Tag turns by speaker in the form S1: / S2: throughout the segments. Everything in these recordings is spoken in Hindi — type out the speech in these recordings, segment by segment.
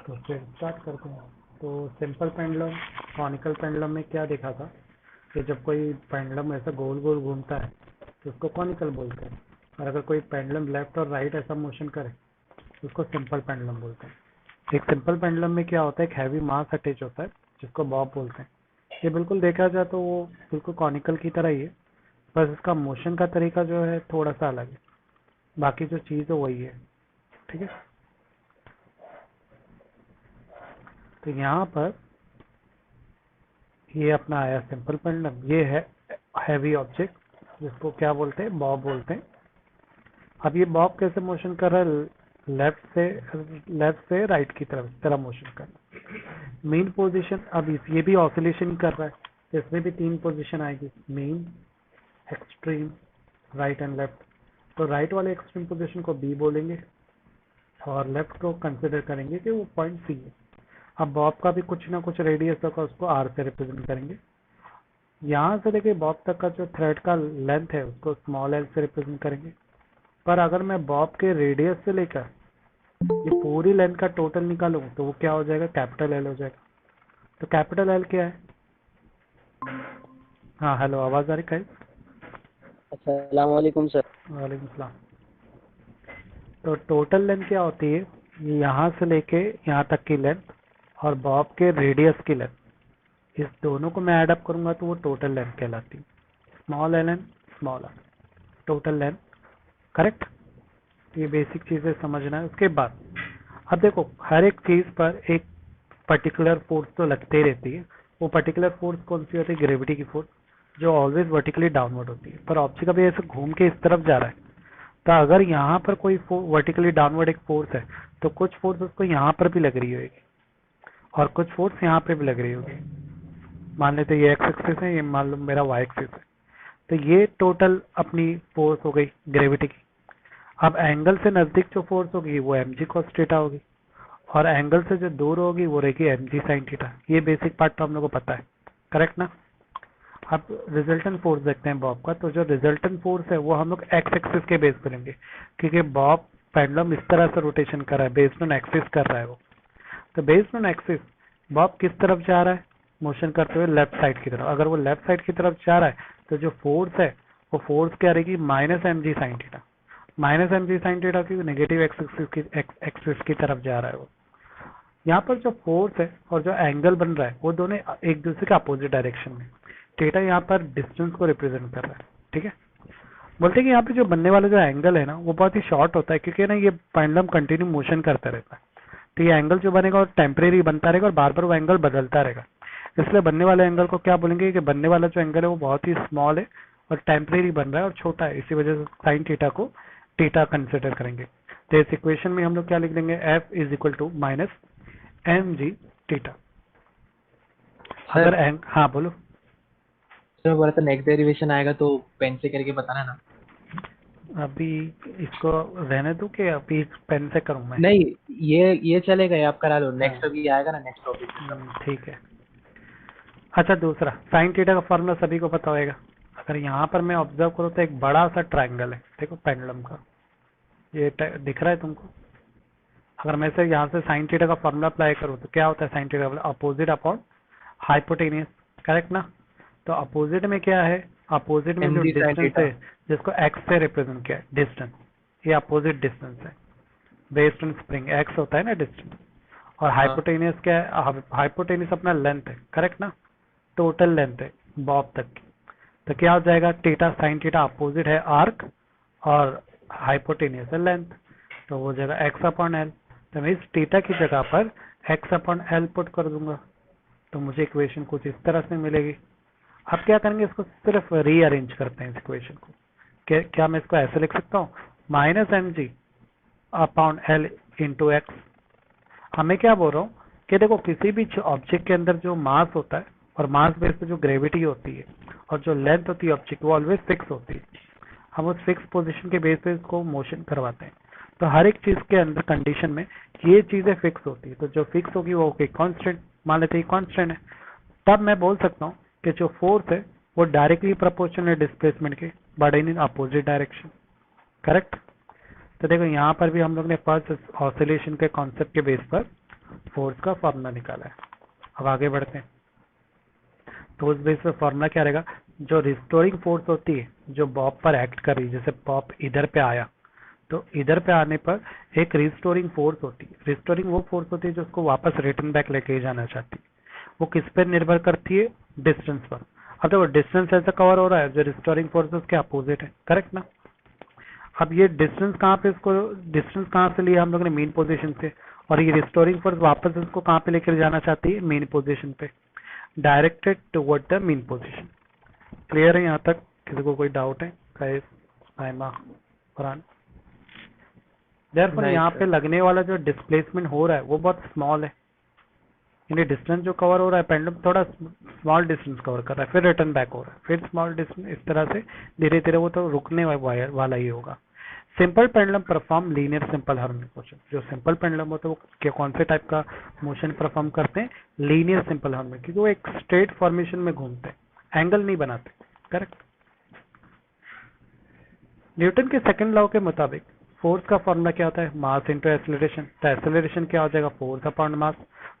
S1: तो फिर स्टार्ट करते हैं। तो सिंपल पेंडुलम, कॉनिकल पेंडुलम में क्या देखा था कि जब कोई पेंडुलम ऐसा गोल गोल घूमता है तो उसको कॉनिकल बोलते हैं, और अगर कोई पेंडुलम लेफ्ट और राइट ऐसा मोशन करे तो उसको सिंपल पेंडुलम बोलते हैं। एक सिंपल पेंडुलम में क्या होता है, एक हैवी मास अटैच होता है जिसको बॉब बोलते हैं। ये बिल्कुल देखा जाए तो वो बिल्कुल कॉनिकल की तरह ही है, बस इसका मोशन का तरीका जो है थोड़ा सा अलग है, बाकी जो चीज़ है वही है। ठीक है, तो यहाँ पर ये अपना आया सिंपल पेंडुलम, ये है हैवी ऑब्जेक्ट जिसको क्या बोलते हैं, बॉब बोलते हैं। अब ये बॉब कैसे मोशन कर रहा है, लेफ्ट से राइट की तरफ मोशन कर रहा है। मेन पोजीशन, अब ये भी ऑसिलेशन कर रहा है, इसमें भी 3 पोजीशन आएगी, main, extreme, right and left. तो राइट वाले एक्सट्रीम पोजीशन को बी बोलेंगे और लेफ्ट को कंसिडर करेंगे कि वो पॉइंट सी है। अब बॉब का भी कुछ ना कुछ रेडियस होगा, उसको आर से रिप्रेजेंट करेंगे। यहाँ से लेके बॉब तक का जो थ्रेड का लेंथ है उसको स्मॉल एल से रिप्रेजेंट करेंगे। पर अगर मैं बॉब के रेडियस से लेकर ये पूरी लेंथ का टोटल निकालूं तो वो क्या हो जाएगा, कैपिटल एल हो जाएगा। तो कैपिटल एल क्या है? हाँ हेलो, आवाज आ रही है?
S2: अस्सलाम वालेकुम सर।
S1: वालेकुम सलाम। तो टोटल लेंथ क्या होती है, ये यहाँ से लेके यहाँ तक की लेंथ और बॉब के रेडियस की लेंथ, इस दोनों को मैं ऐड अप करूंगा तो वो टोटल लेंथ कहलाती है। Small L and small R, total length. Correct? ये बेसिक चीजें समझना है। उसके बाद अब देखो, हर एक चीज पर एक पर्टिकुलर फोर्स तो लगते रहती है। वो पर्टिकुलर फोर्स कौन सी होती है? ग्रेविटी की फोर्स, जो ऑलवेज वर्टिकली डाउनवर्ड होती है। पर ऑब्जेक्ट अभी ऐसे घूम के इस तरफ जा रहा है, तो अगर यहाँ पर कोई वर्टिकली डाउनवर्ड एक फोर्स है तो कुछ फोर्स उसको यहाँ पर भी लग रही होगी और कुछ फोर्स यहाँ पे भी लग रही होगी। मान लेते ये एक्स एक्सिस है, ये मान लो मेरा वाई एक्सिस है। तो ये टोटल अपनी फोर्स हो गई ग्रेविटी की। अब एंगल से नजदीक जो फोर्स होगी वो एम जी कॉस थीटा होगी, और एंगल से जो दूर होगी वो रहेगी एम जी साइन थीटा। ये बेसिक पार्ट तो हम लोग को पता है, करेक्ट ना? अब रिजल्टेंट फोर्स देखते हैं बॉब का। तो जो रिजल्टेंट फोर्स है वो हम लोग एक्स एक्सिस के बेस पे लेंगे, क्योंकि बॉब पेंडुलम इस तरह से रोटेशन कर रहा है, बेस्ड ऑन एक्सिस कर रहा है वो। तो बेस्ड ऑन एक्सिस बॉब किस तरफ जा रहा है मोशन करते हुए? लेफ्ट साइड की तरफ। अगर वो लेफ्ट साइड की तरफ जा रहा है तो जो फोर्स है वो फोर्स क्या रहेगी? Minus M G sine theta. Minus M G sine theta की नेगेटिव एक्सिस की तरफ जा रहा है वो। यहाँ पर जो फोर्स है और जो एंगल बन रहा है वो दोनों एक दूसरे के अपोजिट डायरेक्शन में। थीटा यहाँ पर डिस्टेंस को रिप्रेजेंट कर रहा है। ठीक है, बोलते हैं कि यहाँ पे जो बनने वाला जो एंगल है ना वो बहुत ही शॉर्ट होता है, क्योंकि ना ये पेंडुलम कंटिन्यू मोशन करता रहता है। तो ये एंगल जो बनेगा वो टेम्परेरी बनता रहेगा और बार बार वो एंगल बदलता रहेगा। इसलिए बनने वाले एंगल को क्या बोलेंगे कि बनने वाला जो एंगल है वो बहुत ही स्मॉल है और टेम्परेरी बन रहा है और छोटा है, इसी वजह से साइन थीटा को थीटा कंसिडर करेंगे। तो इस इक्वेशन में हम लोग क्या लिख देंगे? F is equal to minus M G theta. अगर
S2: सर
S1: हाँ बोलो।
S2: मैं बोला था नेक्स्ट डेरिवेशन आएगा तो पेन से करके बताना ना।
S1: अभी इसको रहने दो कि अभी पेन से करूं मैं?
S2: नहीं, ये चलेगा, ये आप करा लो।
S1: हाँ,
S2: नेक्स्ट अभी आएगा ना, नेक्स्ट टॉपिक मतलब।
S1: ठीक है। अच्छा, दूसरा साइन थीटा का फॉर्मूला सभी को पता होगा। अगर यहाँ पर मैं ऑब्जर्व करूँ तो एक बड़ा सा ट्रायंगल है, देखो पेंडुलम का, ये दिख रहा है तुमको? अगर मैं से यहाँ से साइन थीटा का फॉर्मूला अप्लाई करूँ तो क्या होता है? Sine theta opposite upon hypotenuse, correct ना? तो अपोजिट में क्या है? अपोजिट में
S2: एम
S1: जो
S2: जी साइन
S1: डिस्टेंस
S2: थीटा।
S1: है जिसको एक्स से रिप्रेजेंट किया है, डिस्टेंस, ये अपोजिट डिस्टेंस है। बेस्ड ऑन स्प्रिंग एक्स होता है ना डिस्टेंस, और
S2: हाँ
S1: हाइपोटेनियस क्या है? हाइपोटेनियस अपना लेंथ है, करेक्ट ना? टोटल लेंथ है बॉब तक की। तो क्या हो जाएगा? थीटा साइन थीटा अपोजिट है आर्क और हाइपोटेनियस है लेंथ, तो वो जगह एक्स अपॉन एल। तो मैं इस थीटा की जगह पर एक्स अपॉन एल पुट कर दूंगा, तो मुझे इक्वेशन कुछ इस तरह से मिलेगी। अब क्या करेंगे, इसको सिर्फ रीअरेंज करते हैं इस इक्वेशन को। क्या मैं इसको ऐसे लिख सकता हूँ? Minus M G upon L into X. हमें क्या बोल रहा हूँ कि देखो, किसी भी ऑब्जेक्ट के अंदर जो मास होता है और मास बेस पे जो ग्रेविटी होती है और जो लेंथ होती है ऑब्जेक्ट, वो ऑलवेज फिक्स होती है। हम उस फिक्स पोजीशन के बेस पे इसको मोशन करवाते हैं। तो हर एक चीज के अंदर कंडीशन में ये चीजें फिक्स होती है, तो जो फिक्स होगी वो होगी कांस्टेंट। मान लेते हैं कांस्टेंट है, तब मैं बोल सकता हूँ कि जो फोर्स है वो डायरेक्टली प्रोपोर्शनल है डिस्प्लेसमेंट के, but in opposite direction. Correct? तो देखो यहाँ पर भी हम लोग ने फर्स्ट ऑसिलेशन के कॉन्सेप्ट के बेस पर फोर्स का फॉर्मूला निकाला है। अब आगे बढ़ते हैं। तो उस बेस पे फॉर्मूला क्या रहेगा, जो रिस्टोरिंग फोर्स होती है जो बॉब पर एक्ट कर रही है, जैसे बॉब इधर पे आया तो इधर पे आने पर एक रिस्टोरिंग फोर्स होती है। रिस्टोरिंग वो फोर्स होती है जो उसको वापस रिटर्न बैक लेके जाना चाहती है। वो किस पर निर्भर करती है, डिस्टेंस पर। अब देखो डिस्टेंस ऐसा कवर हो रहा है जो रिस्टोरिंग फोर्स उसके अपोजिट है, करेक्ट ना। अब ये डिस्टेंस कहाँ पे, इसको डिस्टेंस कहाँ से लिया हम लोग ने, मेन पोजीशन से, और ये रिस्टोरिंग फोर्स वापस इसको कहाँ पे लेकर जाना चाहती है, मेन पोजीशन पे, directed toward the main position. Clear है यहाँ तक, किसी को कोई डाउट है? कैस, साइमा, फरहान? देयरफॉर
S2: नहीं
S1: यहाँ पे
S2: सर।
S1: लगने वाला जो डिस्प्लेसमेंट हो रहा है वो बहुत स्मॉल है, यानी डिस्टेंस जो कवर हो रहा है पेंडुलम थोड़ा स्मॉल डिस्टेंस कवर कर रहा है, फिर रिटर्न बैक हो रहा है, फिर स्मॉल डिस्टेंस, इस तरह से धीरे धीरे वो तो रुकने वाला ही होगा। Simple pendulum perform linear simple harmonic motion. जो सिंपल पेंडुलम होता है वो कौन से टाइप का मोशन परफॉर्म करते हैं, लीनियर सिंपल हार्मोनिक, क्योंकि वो एक स्ट्रेट फॉर्मेशन में घूमते हैं, एंगल नहीं बनाते, करेक्ट। न्यूटन के सेकंड लॉ के मुताबिक फोर्स का फॉर्मूला क्या होता है, मास इंटू एक्सेलरेशन। तो एक्सेलरेशन क्या हो जाएगा, फोर्स अपॉन मास।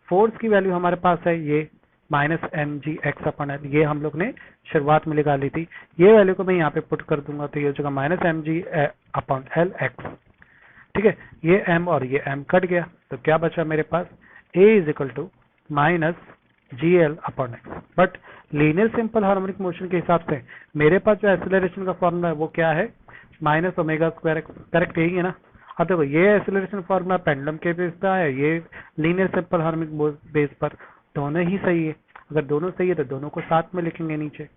S1: फोर्स की वैल्यू हमारे पास है ये minus M G X upon L, ये हम लोग ने शुरुआत में निकाली थी। ये वैल्यू को मैं यहाँ पे पुट कर दूंगा तो ये हो जाएगा minus M G upon L X. ठीक है, ये m और ये m कट गया तो क्या बचा मेरे पास, a is equal to minus G L upon X. But linear simple harmonic motion के हिसाब से मेरे पास जो एक्सेलरेशन का फॉर्मूला है वो क्या है, minus omega square x, correct यही है ना। अब देखो ये एक्सेलरेशन फॉर्मूला पेंडुलम के बेस पर है, ये लीनियर सिंपल हार्मोनिक बेस पर, दोनों ही सही है। अगर दोनों सही है तो दोनों को साथ में लिखेंगे नीचे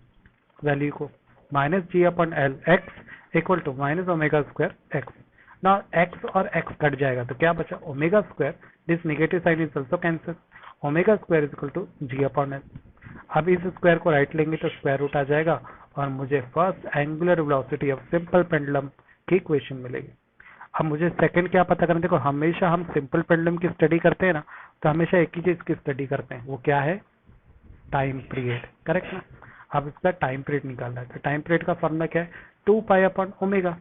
S1: वैल्यू को, minus G upon L X equal to minus omega square X. ना x और x कट जाएगा तो क्या बचा, omega square, this negative sign is also cancel, omega square is equal to G upon L. अब इस स्क्वायर को राइट लेंगे तो स्क्वायर रूट आ जाएगा और मुझे first angular velocity of simple pendulum की इक्वेशन मिलेगी। अब मुझे सेकंड क्या पता करना, देखो हमेशा हम सिंपल पेंडुलम की स्टडी करते हैं ना तो हमेशा एक ही चीज की स्टडी करते हैं, वो क्या है, टाइम पीरियड, करेक्ट ना। अब इसका टाइम पीरियड निकालना है तो टाइम पीरियड का फॉर्मूला क्या है, 2 पाई अपॉन ओमेगा।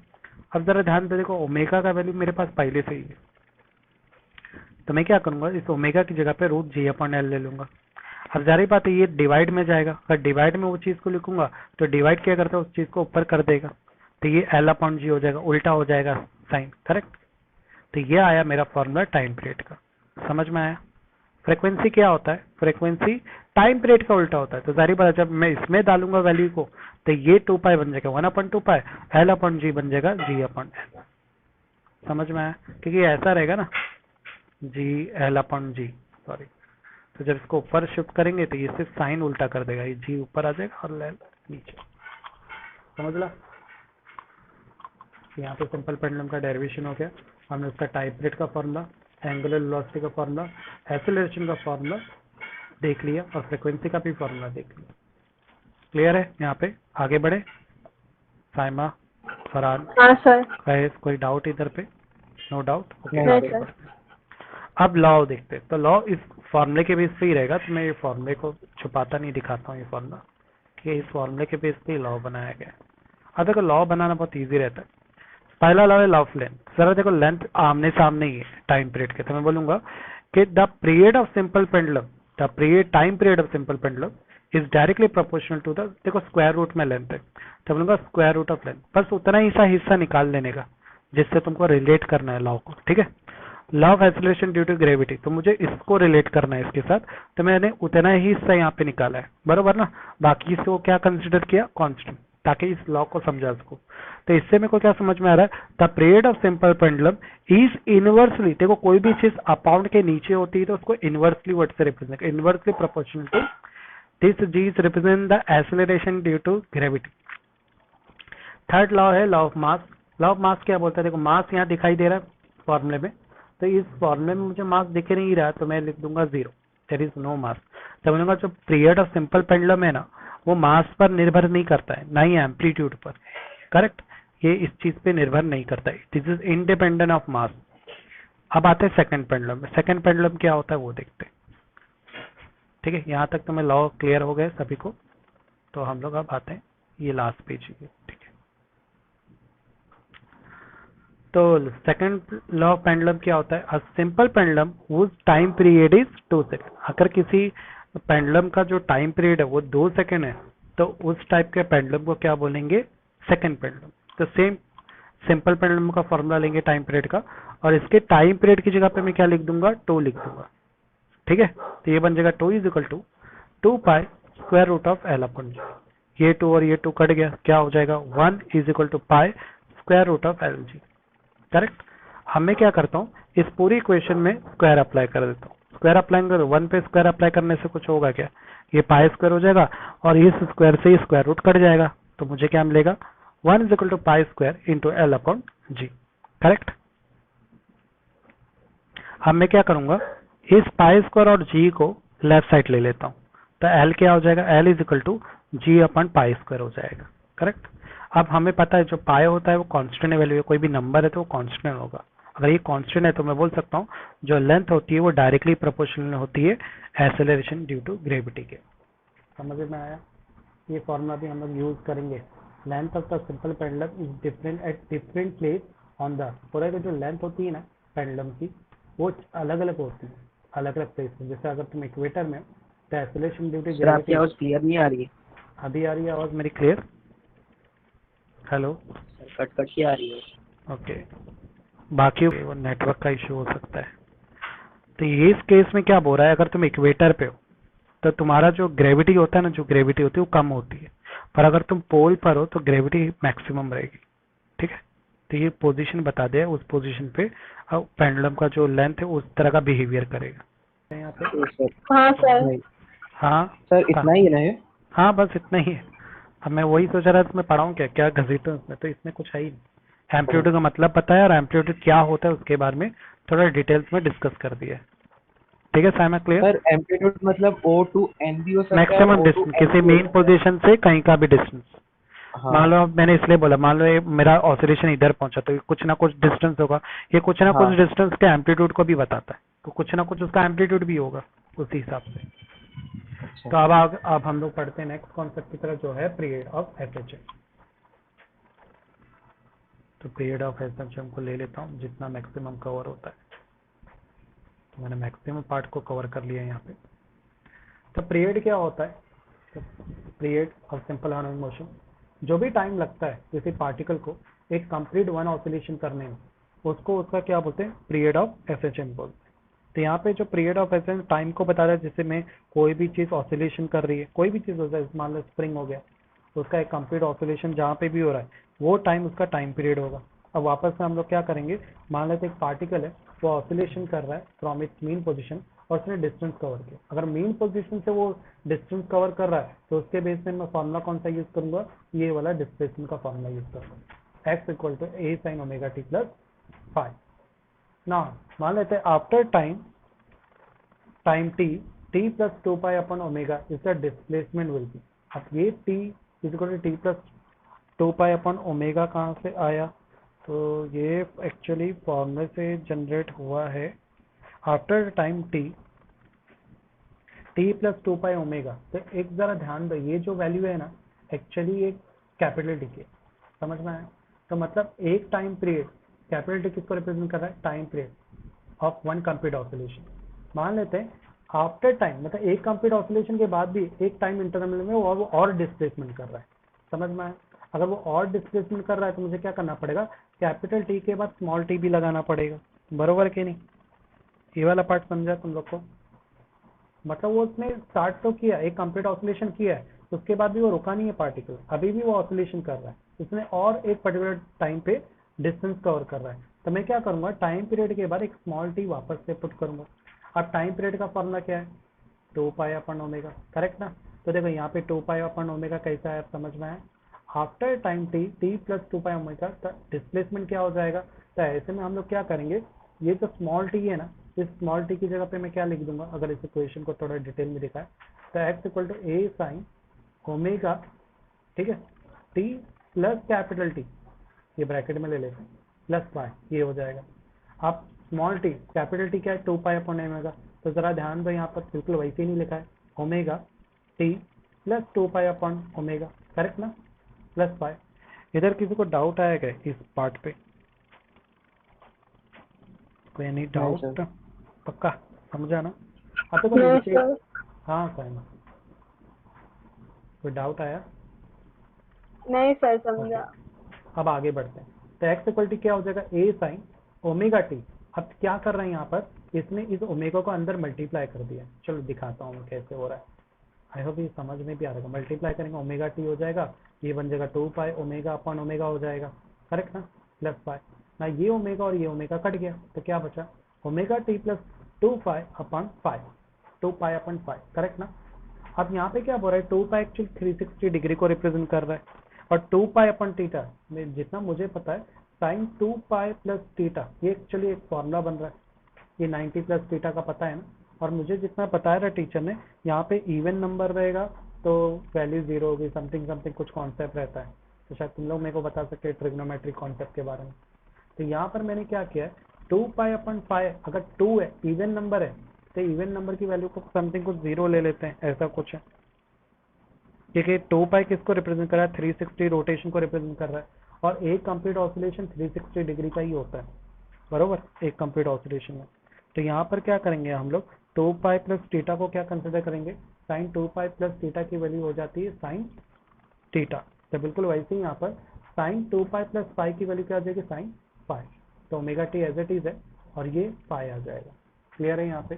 S1: अब जरा ध्यान से देखो ओमेगा का वैल्यू मेरे पास पहले से ही है तो मैं क्या करूंगा, इस ओमेगा की जगह पे रूट जी अपॉन एल ले लूंगा। अब जारी बात है ये डिवाइड में जाएगा, अगर डिवाइड में वो चीज को लिखूंगा तो डिवाइड क्या करता है, उस चीज को ऊपर कर देगा तो ये एल अपॉन जी हो जाएगा, उल्टा हो जाएगा साइन, करेक्ट। तो ये आया मेरा फॉर्मूला टाइम पीरियड का, समझ में आया। फ्रीक्वेंसी क्या होता है, फ्रीक्वेंसी टाइम पीरियड का उल्टा होता है। तो जारी बात जब मैं इसमें डालूंगा वैल्यू को तो ये 2 पाई बन जाएगा 1/2 पाई, एल अपॉन जी बन जाएगा जी अपॉन एल, समझ में आया। क्योंकि ऐसा रहेगा ना, जी एल अपॉन जी, सॉरी, तो जब इसको ऊपर शिफ्ट करेंगे तो ये सिर्फ साइन उल्टा कर देगा, ये जी ऊपर आ जाएगा और एल नीचे, समझ ला। यहाँ पे सिंपल पेंडुलम का डेरिवेशन हो गया, हमने उसका टाइम पीरियड का फॉर्मूला, एंगुलर वेलोसिटी का फॉर्मूला, एक्सेलरेशन का फॉर्मूला देख लिया और फ्रीक्वेंसी का भी फॉर्मूला देख लिया। क्लियर है, यहाँ पे आगे बढ़े। साइमा, फरहान,
S3: हाँ सर।
S1: कहे कोई डाउट इधर पे, नो डाउट, ओके
S3: नहीं
S1: आगे
S3: सर।
S1: बढ़ते हैं। अब लॉ देखते हैं, तो लॉ इस फॉर्मूले के बेस पे ही रहेगा, तो मैं ये फॉर्मूले को छुपाता नहीं, दिखाता हूँ ये फॉर्मूला कि इस फॉर्मूले के बेस पे ही लॉ बनाया गया है। अब देखो लॉ बनाना बहुत ईजी रहता है। पहला लॉ है लॉ ऑफ लेंथ। जरा देखो लेंथ आमने सामने ही है टाइम पीरियड के, तो मैं बोलूंगा कि the period of simple pendulum, the period time period of simple pendulum is directly proportional to the, देखो स्क्वायर रूट में लेंथ है तो बोलूंगा स्क्वायर रूट ऑफ लेंथ, बस उतना ही सा हिस्सा निकाल लेने का जिससे तुमको रिलेट करना है लॉ को, ठीक है। Law of acceleration due to gravity, तो मुझे इसको रिलेट करना है इसके साथ, तो मैंने उतना ही हिस्सा यहाँ पे निकाला है, बरोबर ना। बाकी इसको क्या कंसिडर किया, कांस्टेंट, ताकि इस लॉ को समझा सको। तो इससे मेरे को क्या समझ में आ रहा है, the period of simple pendulum is inversely, देखो कोई भी चीज अपाउंड के नीचे होती है तो उसको इनवर्सली वर्ड से represent, inversely proportional to this G is represent the acceleration due to gravity. Third law है law of mass. Law of mass क्या बोलता है, देखो मास यहाँ दिखाई दे रहा है फॉर्मूले में, तो इस फॉर्मूले में मुझे मास दिख नहीं रहा तो मैं लिख दूंगा 0, देयर इज नो मास। तो बोलूंगा जो पीरियड ऑफ सिंपल पेंडुलम है ना वो मास पर निर्भर नहीं करता है, ना ही एम्पलीट्यूड पर, करेक्ट, ये इस चीज पे निर्भर नहीं करता है, this is independent of mass. अब आते हैं सेकंड पेंडुलम में, सेकंड पेंडुलम क्या होता है वो देखते हैं, ठीक है। यहाँ तक तो मैं लॉ क्लियर हो गए सभी को, तो हम लोग अब आते हैं ये लास्ट पेज, ठीक है। तो सेकंड लॉ ऑफ पेंडुलम क्या होता है? A simple pendulum whose time period is 2 second. अगर किसी पेंडुलम का जो टाइम पीरियड है वो 2 सेकंड है तो उस टाइप के पेंडुलम को क्या बोलेंगे? Second pendulum. तो सेम सिंपल पेंडुलम का फॉर्मूला लेंगे टाइम पीरियड का, और इसके टाइम पीरियड की जगह पे मैं क्या लिख दूंगा? 2 लिख दूंगा। ठीक है, तो ये बन जाएगा 2 is equal to 2 pi square root of L upon G. ये 2 और ये 2 कट गया, क्या हो जाएगा? 1 is equal to pi square root of L G. Correct. अब मैं क्या करता हूँ, इस पूरी इक्वेशन में स्क्वायर अप्लाई कर देता हूँ। स्क्वायर अप्लाई कर 1 पे स्क्वायर अप्लाई करने से कुछ होगा क्या? ये पाई स्क्वायर हो जाएगा और इस स्क्वायर से स्क्वायर रूट कट जाएगा, तो मुझे क्या मिलेगा? 1 is equal to pi square into L upon G. Correct. अब मैं क्या करूंगा, इस पाई स्क्वायर और जी को लेफ्ट साइड ले लेता हूँ, तो एल क्या हो जाएगा? L is equal to G upon pi square हो जाएगा। करेक्ट। अब हमें पता है जो पाई होता है वो कांस्टेंट वैल्यू है, कोई भी नंबर है तो वो कांस्टेंट होगा। अगर ये कांस्टेंट है तो मैं बोल सकता हूँ जो लेंथ होती है वो डायरेक्टली प्रोपोर्शनल होती है एक्सेलरेशन ड्यू टू ग्रेविटी के। समझ में आया? ये फॉर्मूला भी हम लोग यूज करेंगे। Length of the simple pendulum is different at different place on the, पूरा जो लेंथ होती है ना पेंडुलम की वो अलग अलग होती है, अलग अलग प्लेस में। जैसे अगर तुम इक्वेटर में, तो एक्सेलरेशन ड्यू टू
S3: सर आपकी
S1: ग्रेविटी।
S3: आवाज क्लियर नहीं आ रही है।
S1: अभी आ रही है आवाज मेरी clear? Hello.
S3: Sir cut cut के आ रही है।
S1: ओके, बाकी वो नेटवर्क का इशू हो सकता है। तो ये इस केस में क्या बोल रहा है, अगर तुम इक्वेटर पे हो तो तुम्हारा जो ग्रेविटी होता है ना, जो ग्रेविटी होती है वो कम होती है, पर अगर तुम पोल पर हो तो ग्रेविटी मैक्सिमम रहेगी। ठीक है, तो ये पोजीशन बता दे, उस पोजीशन पे पेंडुलम का जो लेंथ है उस तरह का बिहेवियर करेगा यहाँ पे।
S3: तो सर
S4: हाँ सर।
S3: नहीं
S1: हाँ
S3: सर इतना ही है ना ये?
S1: हाँ, बस इतना ही है। अब मैं वही सोच रहा था मैं पढ़ाऊँ क्या क्या घसीटूं इसमें, तो इसमें कुछ है ही नहीं। एम्पलीट्यूड का मतलब पता है और एम्पलीट्यूड क्या होता है उसके बारे में थोड़ा डिटेल्स में डिस्कस कर दिया है। ठीक है साइमा, क्लियर?
S3: सर एम्पलीट्यूड मतलब O टू N भी हो सकता है,
S1: maximum
S3: O to
S1: distance,
S3: N
S1: किसी
S3: भी हो
S1: मेन
S3: सकता है।
S1: पोजीशन से कहीं का भी डिस्टेंस।
S3: हाँ
S1: मान लो मैंने इसलिए बोला, मान लो ये मेरा ऑसिलेशन इधर पहुंचा तो कुछ ना कुछ डिस्टेंस होगा, ये कुछ ना कुछ
S3: हाँ
S1: डिस्टेंस के एम्पलीट्यूड को भी बताता है, तो कुछ ना कुछ उसका एम्पलीट्यूड भी होगा उसी हिसाब से।
S3: अच्छा।
S1: तो अब हम लोग पढ़ते हैं नेक्स्ट कॉन्सेप्ट की तरफ, जो है पीरियड ऑफ एसएचएम। तो पीरियड ऑफ एसएचएम को ले लेता हूँ जितना मैक्सिमम कवर होता है। तो मैंने मैक्सिमम पार्ट को कवर कर लिया है यहाँ पे। तो पीरियड क्या होता है? तो period of simple harmonic motion, जो भी टाइम लगता है किसी पार्टिकल को एक कंप्लीट वन ऑसिलेशन करने में, उसको उसका क्या बोलते हैं? पीरियड ऑफ एसएचएम बोलते हैं। तो यहाँ पे जो पीरियड ऑफ एसएचएम टाइम को बता रहा है, जिससे में कोई भी चीज ऑसिलेशन कर रही है, कोई भी चीज हो जाए, मान लो स्प्रिंग हो गया, तो उसका एक कंप्लीट ऑसिलेशन जहाँ पे भी हो रहा है वो टाइम उसका टाइम पीरियड होगा। अब वापस से हम लोग क्या करेंगे, मान लेते एक पार्टिकल है वो ऑसिलेशन कर रहा है फ्रॉम इट्स मीन पोजीशन और उसने डिस्टेंस कवर किया। अगर मीन पोजीशन से वो डिस्टेंस कवर कर रहा है तो उसके बेस में मैं फॉर्मूला कौन सा यूज करूंगा? ये वाला डिस्प्लेसमेंट का फॉर्मूला यूज करूंगा, x equal to a sin omega t plus five. ना मान लेते हैं after time t plus 2 pi upon omega is the displacement will be. अब ये t is equal to t plus 2 pi upon omega कहाँ से आया? तो ये एक्चुअली फॉर्मूले से जनरेट हुआ है आफ्टर टाइम t प्लस 2 पाई ओमेगा। तो एक जरा ध्यान दो, ये जो वैल्यू है ना एक्चुअली एक कैपिटल टी की, समझ में आया? तो मतलब एक टाइम पीरियड, कैपिटल टी किसको रिप्रेजेंट कर रहा है? Time period of one complete oscillation. मान लेते हैं आफ्टर टाइम, मतलब एक कंप्लीट ऑसिलेशन के बाद भी एक टाइम इंटरवल में वो और डिस्प्लेसमेंट कर रहा है, समझ में आया? अगर वो और डिस्प्लेसमेंट कर रहा है तो मुझे क्या करना पड़ेगा? कैपिटल टी के बाद स्मॉल टी भी लगाना पड़ेगा, बरोबर कि नहीं? ये वाला पार्ट समझा तुम लोग को? मतलब वो उसने स्टार्ट तो किया, एक कंप्लीट ऑसिलेशन किया है, उसके बाद भी वो रुका नहीं है पार्टिकल, अभी भी वो ऑसिलेशन कर रहा है, उसने और एक पर्टिकुलर टाइम पे डिस्टेंस कवर कर रहा है। तो मैं क्या करूंगा, टाइम पीरियड के बाद एक स्मॉल टी वापस से पुट करूंगा। अब टाइम पीरियड का फॉर्मूला क्या है? 2 पाई अपन ओमेगा, करेक्ट ना? तो देखो यहाँ पे 2 पाई अपन ओमेगा कैसा है, समझ में आया? आफ्टर टाइम t प्लस 2 पाई ओमेगा डिस्प्लेसमेंट क्या हो जाएगा? तो ऐसे में हम लोग क्या करेंगे, ये जो स्मॉल टी है ना, इस स्मॉल टी की जगह पे मैं क्या लिख दूंगा, अगर इस इक्वेशन को थोड़ा डिटेल में दिखाए तो x equal to a sine omega, ठीक है, t प्लस कैपिटल टी, ये ब्रैकेट में ले लेते हैं, प्लस वाई, ये हो जाएगा। अब स्मॉल टी, कैपिटल टी क्या है? 2 पाई अपॉन ओमेगा। तो जरा ध्यान दो, यहाँ पर बिल्कुल वैसे ही नहीं लिखा है, omega T plus 2 pi upon omega, correct ना? Plus Y. इधर किसी को डाउट आया क्या इस पार्ट पे? कोई एनी
S3: नहीं
S1: डाउट?
S3: सर।
S1: पक्का समझा ना? अब तो
S4: नो
S1: नीचे।
S4: सर।
S1: हाँ साइमा, कोई डाउट आया?
S4: नहीं सर,
S1: ओके,
S4: समझा।
S1: अब आगे बढ़ते हैं। तो एक्स इक्वल टू क्या हो जाएगा, ए साइन ओमेगा टी। अब क्या कर रहे हैं यहाँ पर, इसने इस ओमेगा को अंदर मल्टीप्लाई कर दिया। चलो दिखाता हूँ मैं कैसे हो रहा है। आई होप ये समझ में भी आ रहेगा। मल्टीप्लाई करेंगे ओमेगा टी हो जाएगा, ये बन जाएगा 2 पाई ओमेगा अपॉन ओमेगा हो जाएगा, करेक्ट ना? प्लस पाई ना, ये ओमेगा और ये ओमेगा कट गया, तो क्या बचा, omega T plus 2 pi upon 5, 2 pi upon 5, correct ना? अब यहाँ पे क्या बोल रहा है, 2 पाई एक्चुअली 360 डिग्री को रिप्रेजेंट कर रहा है, और 2 पाई अपन थीटा में जितना मुझे पता है साइन 2 पाई प्लस थीटा, ये एक्चुअली एक फॉर्मूला बन रहा है। ये 90 प्लस थीटा का पता है ना? और मुझे जितना बताया था टीचर ने, यहाँ पे इवन नंबर रहेगा तो वैल्यू जीरो होगी, समथिंग समथिंग कुछ कॉन्सेप्ट रहता है। तो शायद तुम लोग मेरे को बता सकते हैं ट्रिग्नोमेट्रिक कॉन्सेप्ट के बारे में। तो यहाँ पर मैंने क्या किया है, 2 पाई अपन 5, अगर 2 है इवन नंबर है तो इवन नंबर की वैल्यू को समथिंग कुछ जीरो ले लेते हैं, ऐसा कुछ है। क्योंकि 2 पाई किसको रिप्रेजेंट कर रहा है, 360 रोटेशन को रिप्रेजेंट कर रहा है, और एक कंप्लीट ऑसिलेशन 360 डिग्री का ही होता है, बरोबर, एक कंप्लीट ऑसिलेशन में। तो यहाँ पर क्या करेंगे हम लोग, 2 पाई प्लस थीटा को क्या कंसिडर करेंगे, साइन 2 पाई प्लस थीटा की वैल्यू हो जाती है साइन थीटा। तो बिल्कुल वैसे ही यहाँ पर साइन 2 पाई प्लस पाई की वैल्यू क्या आ जाएगी, साइन पाई। तो omega T as it is है, और ये पाई आ जाएगा। क्लियर है यहाँ पे?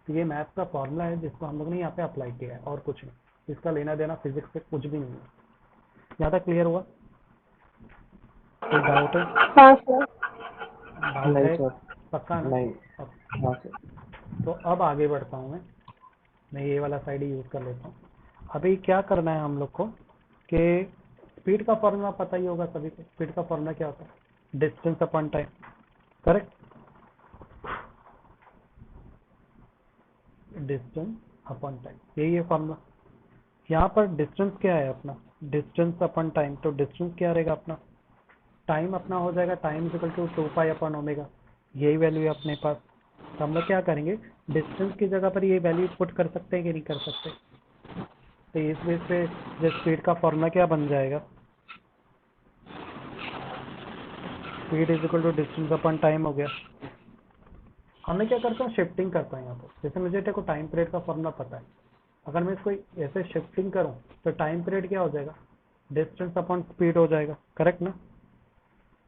S1: तो ये मैथ का फॉर्मूला है जिसको हम लोग ने यहाँ पे अप्लाई किया है, और कुछ नहीं। इसका लेना देना फिजिक्स से कुछ भी नहीं है। यहाँ तक क्लियर हुआ? कोई डाउट है?
S4: हाँ सर।
S1: डाउट
S3: नहीं
S1: है?
S3: सर।
S1: पक्का ना?
S3: नहीं।
S1: अब-
S3: हाँ सर।
S1: तो अब आगे बढ़ता हूँ मैं ये वाला साइड यूज कर लेता हूँ। अभी क्या करना है हम लोग को कि स्पीड का फॉर्मूला पता ही होगा सभी को। स्पीड का फॉर्मूला क्या होता है, distance upon time, correct? Distance upon time, यही है फॉर्मूला। यहाँ पर डिस्टेंस क्या है अपना, डिस्टेंस अपॉन टाइम। तो डिस्टेंस क्या रहेगा अपना, टाइम अपना हो जाएगा time equal to 2 pi upon omega, यही वैल्यू है अपने पास। तो हम लोग क्या करेंगे, डिस्टेंस की जगह पर ये वैल्यू पुट कर सकते हैं कि नहीं कर सकते? तो इस बेस पे जो स्पीड का फॉर्मूला क्या बन जाएगा, speed is equal to distance upon time हो गया। हमने क्या करता हूँ, शिफ्टिंग करता हूँ यहाँ पर। जैसे मुझे देखो टाइम पीरियड का फॉर्मूला पता है, अगर मैं इसको ऐसे शिफ्टिंग करूँ तो टाइम पीरियड क्या हो जाएगा, डिस्टेंस अपॉन स्पीड हो जाएगा, करेक्ट ना?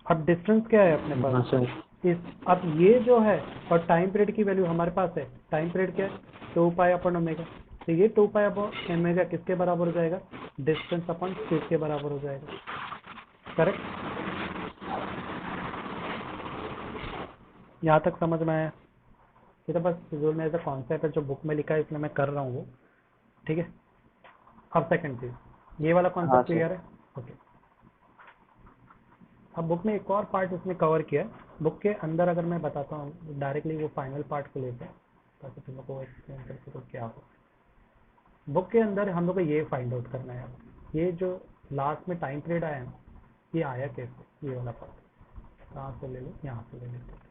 S1: अब डिस्टेंस क्या है अपने
S3: हाँ
S1: पास
S3: सर।
S1: इस, अब ये जो है और टाइम पीरियड की वैल्यू हमारे पास है। टाइम पीरियड क्या है, 2 पाई अपॉन ओमेगा। तो ये 2 पाई अपॉन ओमेगा किसके बराबर हो जाएगा, डिस्टेंस अपॉन स्पीड के बराबर हो जाएगा, करेक्ट? यहाँ तक समझ में आया? ये तो बस जो मेरा कॉन्सेप्ट है जो बुक में लिखा है इसलिए मैं कर रहा हूँ वो, ठीक है? अब सेकंड चीज, ये वाला
S3: हाँ
S1: कॉन्सेप्ट
S3: सर।
S1: क्लियर है? ओके। अब बुक में एक और पार्ट इसमें कवर किया है। बुक के अंदर अगर मैं बताता हूँ डायरेक्टली वो फाइनल पार्ट को लेते हैं ताकि तुम लोग को एक्सप्लेन कर सको क्या हो। बुक के अंदर हम लोग को ये फाइंड आउट करना है, ये जो लास्ट में टाइम पीरियड आया ना, ये आया कैसे, ये वाला पार्ट कहाँ से ले लो, यहाँ से ले लेते हैं।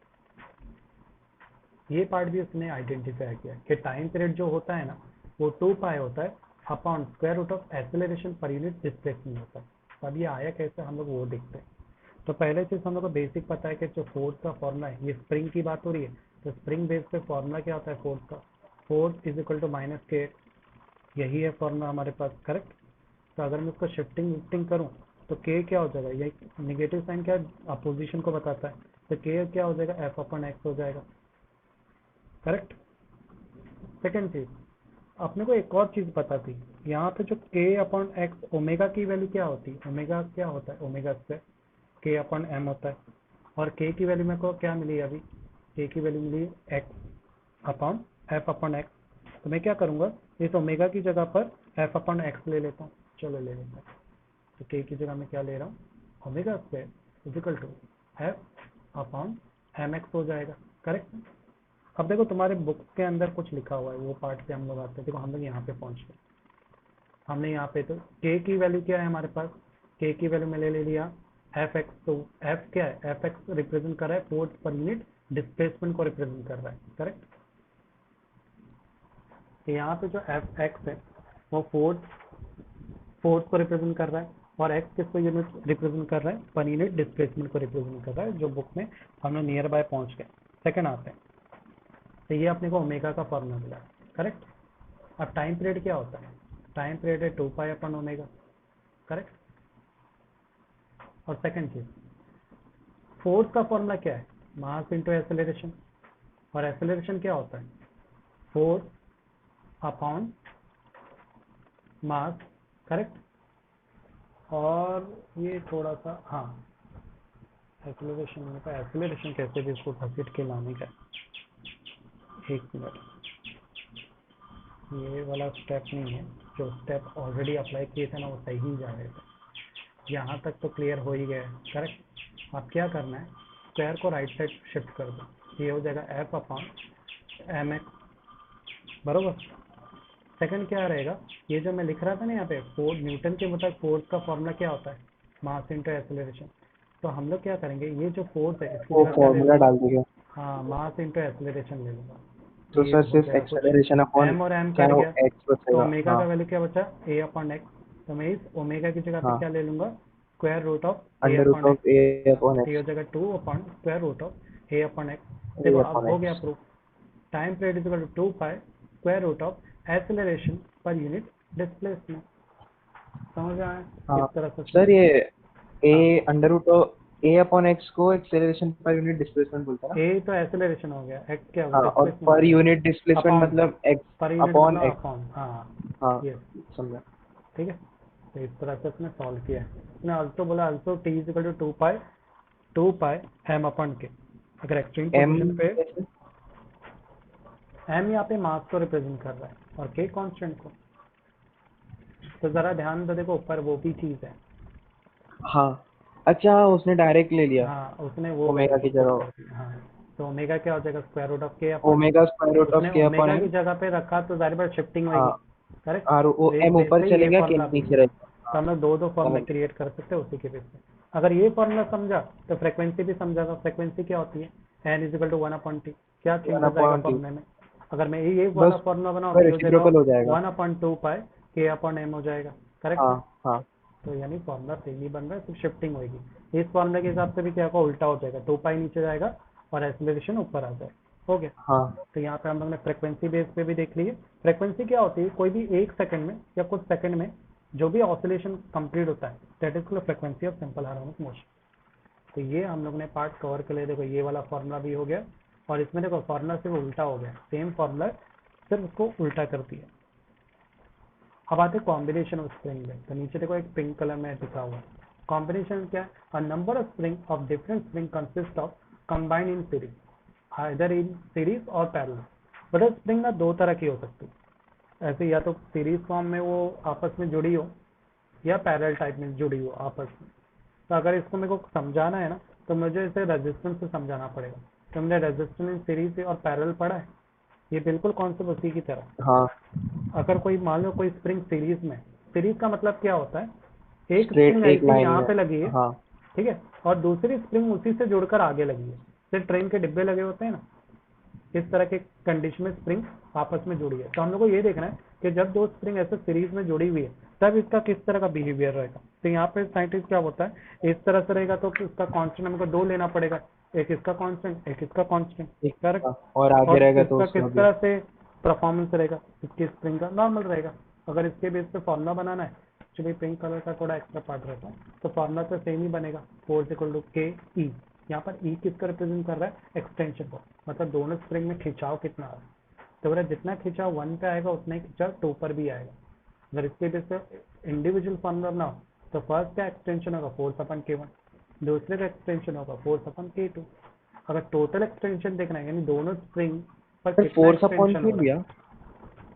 S1: ये पार्ट भी उसने आइडेंटिफाई किया कि टाइम पीरियड जो होता है ना वो 2 पाई होता है upon square root of acceleration पर यूनिट डिस्प्लेसमेंट होता है। तो अब ये आया कैसे हम लोग वो देखते हैं। तो पहले चीज हम लोग को बेसिक पता है कि जो फोर्स का फॉर्मूला है, ये स्प्रिंग की बात हो रही है तो स्प्रिंग बेस पे फॉर्मूला क्या होता है फोर्स का, force is equal to minus k, यही है फॉर्मूला हमारे पास, करेक्ट? तो अगर मैं इसको शिफ्टिंग विफ्टिंग करूँ तो के क्या हो जाएगा, ये निगेटिव साइन क्या अपोजिशन को बताता है, तो के क्या हो जाएगा, एफ अपन एक्स हो जाएगा, करेक्ट? सेकेंड चीज, अपने को एक और चीज पता थी, यहाँ पे जो के अपॉन एक्स ओमेगा की वैल्यू क्या होती है, ओमेगा क्या होता है, ओमेगा से के अपॉन एम होता है, और के की वैल्यू मेरे को क्या मिली अभी, के की वैल्यू मिली X upon F upon X. तो मैं क्या करूंगा, इस ओमेगा की जगह पर एफ अपॉन एक्स ले लेता हूँ, चलो ले लेता हूँ। तो के की जगह मैं क्या ले रहा हूँ, omega square is equal to F upon M X हो जाएगा, करेक्ट? अब देखो तुम्हारे बुक के अंदर कुछ लिखा हुआ है, वो पार्ट पे हम लोग आते हैं। देखो हम लोग यहाँ पे पहुंच गए, हमने यहाँ पे तो के की वैल्यू क्या है हमारे पास, के की वैल्यू मैंने ले लिया एफ एक्स। तो एफ क्या है, एफ एक्स रिप्रेजेंट कर रहा है फोर्स पर यूनिट डिस्प्लेसमेंट को रिप्रेजेंट कर रहा है, करेक्ट? तो यहाँ पे जो एफ एक्स है वो फोर्स को रिप्रेजेंट कर रहा है, और एक्स किसको यूनिट रिप्रेजेंट कर रहा है, पर यूनिट डिस्प्लेसमेंट को रिप्रेजेंट कर रहा है, जो बुक में हम लोग नियर बाय पहुंच गए। सेकंड आते हैं। तो ये अपने को ओमेगा का फॉर्मूला मिला, करेक्ट। अब टाइम पीरियड क्या होता है? टाइम पीरियड है 2 पाई अपन ओमेगा, करेक्ट। और सेकंड चीज, फोर्स का फॉर्मूला क्या है? Mass into acceleration. और एक्सेलरेशन क्या होता है? फोर्स अपॉन मास, करेक्ट। और ये थोड़ा सा, हाँ, एक्सेलरेशन में का एक्सेलरेशन कैसे भी इसको घसीट के लाने का, एक मिनट, ये वाला स्टेप नहीं है, जो स्टेप ऑलरेडी अप्लाई किए थे ना वो सही ही जा रहे थे। यहाँ तक तो क्लियर हो ही गया है, करेक्ट। अब क्या करना है, स्क्वायर को राइट साइड शिफ्ट कर दो, ये हो जाएगा एफ अपॉन एम एक्स, बरोबर। सेकंड क्या रहेगा, ये जो मैं लिख रहा था ना यहाँ पे, फोर्स न्यूटन के मुताबिक फोर्स का फॉर्मूला क्या होता है? Mass into acceleration. तो हम लोग क्या करेंगे, ये जो फोर्स है इसकी
S3: वो
S1: जगह क्या ले
S3: फॉर्मूला
S1: लूँगा?
S3: डाल दीजिए।
S1: हाँ, मास इंटू एक्सेलरेशन ले लूँगा।
S3: तो
S1: ये
S3: सर
S1: हो
S3: सिर्फ
S1: गया कुछ,
S3: एक्सेलरेशन अपॉन
S1: एम और एम
S3: क्या
S1: कट
S3: वो
S1: गया,
S3: एक्स
S1: तो
S3: बचेगा।
S1: ओमेगा
S3: हाँ
S1: का वैल्यू क्या बचा? ए अपॉन एक्स। तो मैं इस ओमेगा की जगह पे
S3: हाँ,
S1: क्या ले लूँगा? Square root of A
S3: under root
S1: upon
S3: of
S1: X.
S3: A upon
S1: ये हो
S3: एक्स,
S1: जाएगा 2 upon square root of A upon X.
S3: A
S1: देखो अब
S3: अपॉन
S1: हो गया
S3: X.
S1: Proof. Time period is equal to 2 pi square root of acceleration पर यूनिट डिस्प्लेसमेंट। समझ में आया
S3: हाँ
S1: किस तरह से
S3: सर, ये
S1: हाँ,
S3: A under root of A upon X को एक्सेलरेशन पर यूनिट डिस्प्लेसमेंट बोलते हैं ना।
S1: ए तो एक्सेलरेशन हो गया, एक्स क्या हो
S3: हाँ,
S1: गया?
S3: और
S1: डिस्प्लेसमेंट हो
S3: पर
S1: गया,
S3: यूनिट डिस्प्लेसमेंट
S1: अपॉन।
S3: मतलब एक्स
S1: पर यूनिट
S3: अपॉन
S1: मतलब
S3: एक्स।
S1: अपॉन, हाँ,
S3: हाँ
S1: यस,
S3: समझा।
S1: ठीक है। तो इस तरह से उसने सॉल्व किया है। उसने अल्सो बोला, also T is equal to 2 pi M upon k. अगर एक्सट्रीम
S3: एम
S1: पोजीशन पे
S3: कैसे?
S1: एम यहाँ पे मास को रिप्रेजेंट कर रहा है और के कांस्टेंट को। तो जरा ध्यान दो, देखो ऊपर वो भी चीज है।
S3: हाँ अच्छा, उसने डायरेक्ट ले लिया
S1: हाँ, उसने वो
S3: ओमेगा
S1: वैल्यू
S3: की
S1: पुट
S3: जगह।
S1: कर दी। हाँ, तो ओमेगा क्या हो जाएगा? Square root of K upon X.
S3: Omega square root of
S1: उसने
S3: के अपॉन
S1: ओमेगा की
S3: एम।
S1: जगह पे रखा तो जाहिर बात शिफ्टिंग
S3: हाँ,
S1: होगी, करेक्ट।
S3: और वो
S1: तो इस
S3: एम
S1: बेस
S3: ऊपर
S1: पे ये
S3: चलेगा के
S1: फॉर्मूला भी
S3: नीचे
S1: है।
S3: रहेगा।
S1: तो हम लोग दो फॉर्मूला
S3: समझ।
S1: क्रिएट कर सकते हैं उसी के बेस पे। अगर ये फॉर्मूला समझा तो फ्रीक्वेंसी भी समझा। फ्रीक्वेंसी क्या होती है? N is equal to 1/t। क्या चेंज
S3: वन
S1: हो जाएगा
S3: अपॉन टी,
S1: फॉर्मूले में? अगर मैं ये वाला
S3: बस
S1: फॉर्मूला बनाऊँ तो
S3: पर
S1: ये हो जाएगा
S3: रेसिप्रोकल हो जाएगा।
S1: 1/2 पाई के अपॉन एम हो जाएगा, करेक्ट
S3: हाँ
S1: ना।
S3: हाँ
S1: तो यानी फॉर्मूला सेम ही बन रहा है, सिर्फ शिफ्टिंग होगी। इस फॉर्मूले के हिसाब से भी क्या होगा? उल्टा हो जाएगा, 2 पाई नीचे जाएगा और एक्सेलरेशन ऊपर आ जाएगा। हो गया।
S3: हाँ।
S1: तो यहाँ पे हम लोग ने फ्रीक्वेंसी बेस पे भी देख लिए। फ्रीक्वेंसी क्या होती है? कोई भी एक सेकंड में या कुछ सेकंड में जो भी ऑसिलेशन कंप्लीट होता है, that is called frequency of simple harmonic motion. तो ये हम लोग ने पार्ट कवर कर लिया। देखो ये वाला फॉर्मूला भी हो गया, और इसमें देखो फॉर्मूला सिर्फ उल्टा हो गया, सेम फॉर्मूला सिर्फ उसको उल्टा कर दिया। अब आते कॉम्बिनेशन ऑफ स्प्रिंग में। तो नीचे देखो एक पिंक कलर में लिखा हुआ है कॉम्बिनेशन क्या है? A number of spring of different spring consist of combine in series, either in series और पैरेलल। बट स्प्रिंग ना दो तरह की हो सकती है, ऐसे या तो सीरीज फॉर्म में वो आपस में जुड़ी हो या पैरेलल टाइप में जुड़ी हो आपस में। तो अगर इसको मेरे को समझाना है ना, तो मुझे इसे रेजिस्टेंस से समझाना पड़ेगा। तो हमने रेजिस्टेंस इन सीरीज और पैरेलल पढ़ा है, ये बिल्कुल कॉन्सेप्ट उसी की तरह।
S3: हाँ,
S1: अगर कोई मान लो कोई स्प्रिंग सीरीज में, सीरीज का मतलब क्या होता है? एक
S3: स्ट्रेट
S1: स्प्रिंग
S3: एक
S1: ऐसी
S3: लाइन
S1: यहाँ
S3: में।
S1: पे लगी है,
S3: हाँ
S1: ठीक है, और दूसरी स्प्रिंग उसी से जुड़कर आगे लगी है। जैसे ट्रेन के डिब्बे लगे होते हैं ना, इस तरह के कंडीशन में स्प्रिंग आपस में जुड़ी है। तो हम लोग को ये देखना है कि जब दो स्प्रिंग ऐसे सीरीज में जुड़ी हुई है तब इसका किस तरह का बिहेवियर रहेगा। तो यहाँ पे साइंटिस्ट क्या होता है, इस तरह से रहेगा तो इसका कांस्टेंट हमको दो लेना पड़ेगा, एक इसका कांस्टेंट एक इसका कांस्टेंट,
S3: एक
S1: करेक्ट।
S3: का, और आगे
S1: और
S3: रहेगा तो
S1: इसका
S3: उसका
S1: किस
S3: भी।
S1: तरह से परफॉर्मेंस रहेगा, इसकी स्प्रिंग का नॉर्मल रहेगा। अगर इसके बेस पे फॉर्मूला बनाना है, एक्चुअली पिंक कलर का थोड़ा एक्स्ट्रा पार्ट रहता है, तो फॉर्मूला तो सेम ही बनेगा, फोर्स इक्वल टू के ई। यहाँ पर ई किसका रिप्रेजेंट कर रहा है? एक्सटेंशन को, मतलब दोनों स्प्रिंग में खिंचाव कितना आ रहा है। तो बोला जितना खिंचाव 1 पे आएगा उतना ही खिंचाव 2 पर भी आएगा। अगर इसके बेस पे इंडिविजुअल फॉर्मूला बनाओ तो फर्स्ट का एक्सटेंशन होगा फोर्स अपन के 1, दूसरे का एक्सटेंशन होगा फोर्स अपन के 2। अगर टोटल एक्सटेंशन देखना है, यानी दोनों स्प्रिंग पर
S3: सर
S1: कितना
S3: फोर्स अपॉन
S1: एक्सटेंशन हो
S3: क्यों
S1: रहा
S3: लिया?
S1: है,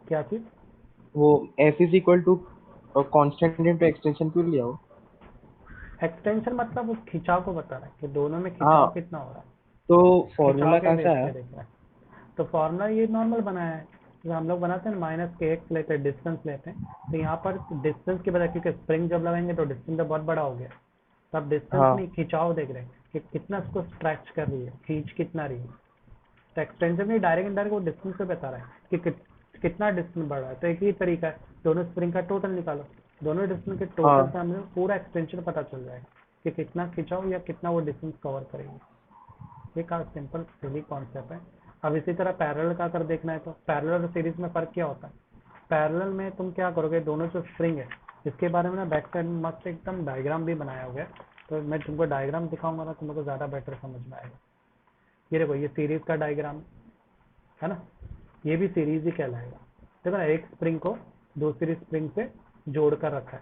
S1: क्या चीज?
S3: वो F is equal to constant into extension क्यों लिया वो?
S1: एक्सटेंशन मतलब उस खिंचाव को बता रहा है कि दोनों में खिंचाव
S3: हाँ,
S1: कितना हो रहा है,
S3: तो
S1: खिंचाव
S3: फॉर्मूला
S1: के
S3: कहाँ से
S1: बेस
S3: आया?
S1: पे देख रहा है। तो फॉर्मूला ये नॉर्मल बनाया है, जैसे हम लोग बनाते हैं माइनस के एक्स लेते हैं, डिस्टेंस लेते हैं। तो यहाँ पर डिस्टेंस की बजाय, क्योंकि स्प्रिंग जब लगाएंगे तो डिस्टेंस तो बहुत बड़ा हो गया, तो आप डिस्टेंस
S3: हाँ
S1: नहीं खिंचाव देख रहे हैं कि कितना इसको स्ट्रेच कर रही है, खींच कितना रही है। तो एक्सटेंशन नहीं, डायरेक्ट इनडायरेक्ट वो डिस्टेंस से बता रहा है कि कितना डिस्टेंस बढ़ रहा है। तो एक ही तरीका है, दोनों स्प्रिंग का टोटल निकालो, दोनों डिस्टेंस के टोटल
S3: हाँ।
S1: से हमें पूरा एक्सटेंशन पता चल जाएगा कि कितना खिंचाव या कितना वो डिस्टेंस कवर करेगी। ये का सिंपल सिली कॉन्सेप्ट है। अब इसी तरह पैरेलल का अगर देखना है तो पैरेलल और सीरीज में फर्क क्या होता है? पैरेलल में तुम क्या करोगे, दोनों जो स्प्रिंग है इसके बारे में ना बैक साइड में मस्त एकदम डायग्राम भी बनाया हुआ है, तो मैं तुमको डायग्राम दिखाऊंगा ना, तुम लोग को ज्यादा बेटर समझ में आएगा। ये देखो, ये सीरीज का डायग्राम है ना, ये भी सीरीज ही कहलाएगा। देखो ना, एक स्प्रिंग को दूसरी स्प्रिंग से जोड़ कर रखा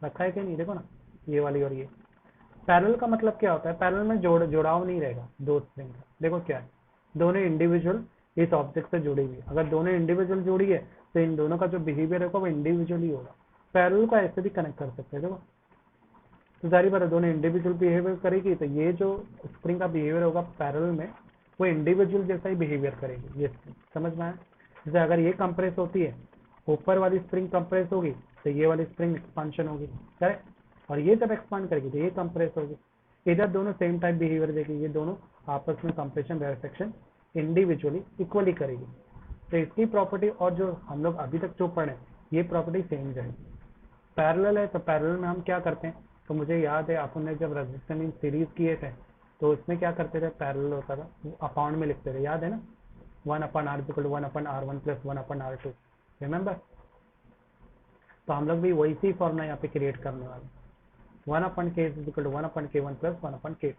S1: है कि नहीं, देखो ना, ये वाली और ये। पैरेलल का मतलब क्या होता है? पैरेलल में जुड़ाव नहीं रहेगा दो स्प्रिंग का। देखो क्या है, दोनों इंडिविजुअल इस ऑब्जेक्ट से जुड़ी हुई है। अगर दोनों इंडिविजुअल जुड़ी है तो इन दोनों का जो बिहेवियर होगा वो इंडिविजुअली होगा। पैरेलल को ऐसे भी कनेक्ट कर सकते हैं। देखो, तो जारी बात है, दोनों इंडिविजुअल बिहेवियर करेगी तो ये जो स्प्रिंग का बिहेवियर होगा पैरेलल में वो इंडिविजुअल जैसा ही बिहेवियर करेगी। ये स्प्रिंग समझ में आया? जैसे अगर ये कंप्रेस होती है, ऊपर वाली स्प्रिंग कंप्रेस होगी तो ये वाली स्प्रिंग एक्सपांशन होगी, करेक्ट? और ये जब एक्सपांड करेगी तो ये कंप्रेस होगी। इधर दोनों सेम टाइप बिहेवियर देगी, ये दोनों आपस में कंप्रेशन रेस्ट्रिक्शन इंडिविजुअली इक्वली करेगी। तो इसकी प्रॉपर्टी और जो हम लोग अभी तक जो पढ़े ये प्रॉपर्टी सेम जाएगी। पैरेलल है तो पैरेलल में हम क्या करते हैं, तो मुझे याद है अपन ने जब रेजिस्टेंस इन सीरीज किए थे तो उसमें क्या करते थे, पैरेलल होता था अपाउंड में लिखते थे, याद है ना, 1/r = 1/r1 + 1/r2, रिमेंबर? तो हम लोग भी वही सी फॉर्मूला यहाँ पे क्रिएट करने वाले, 1/k = 1/k1 + 1/k2,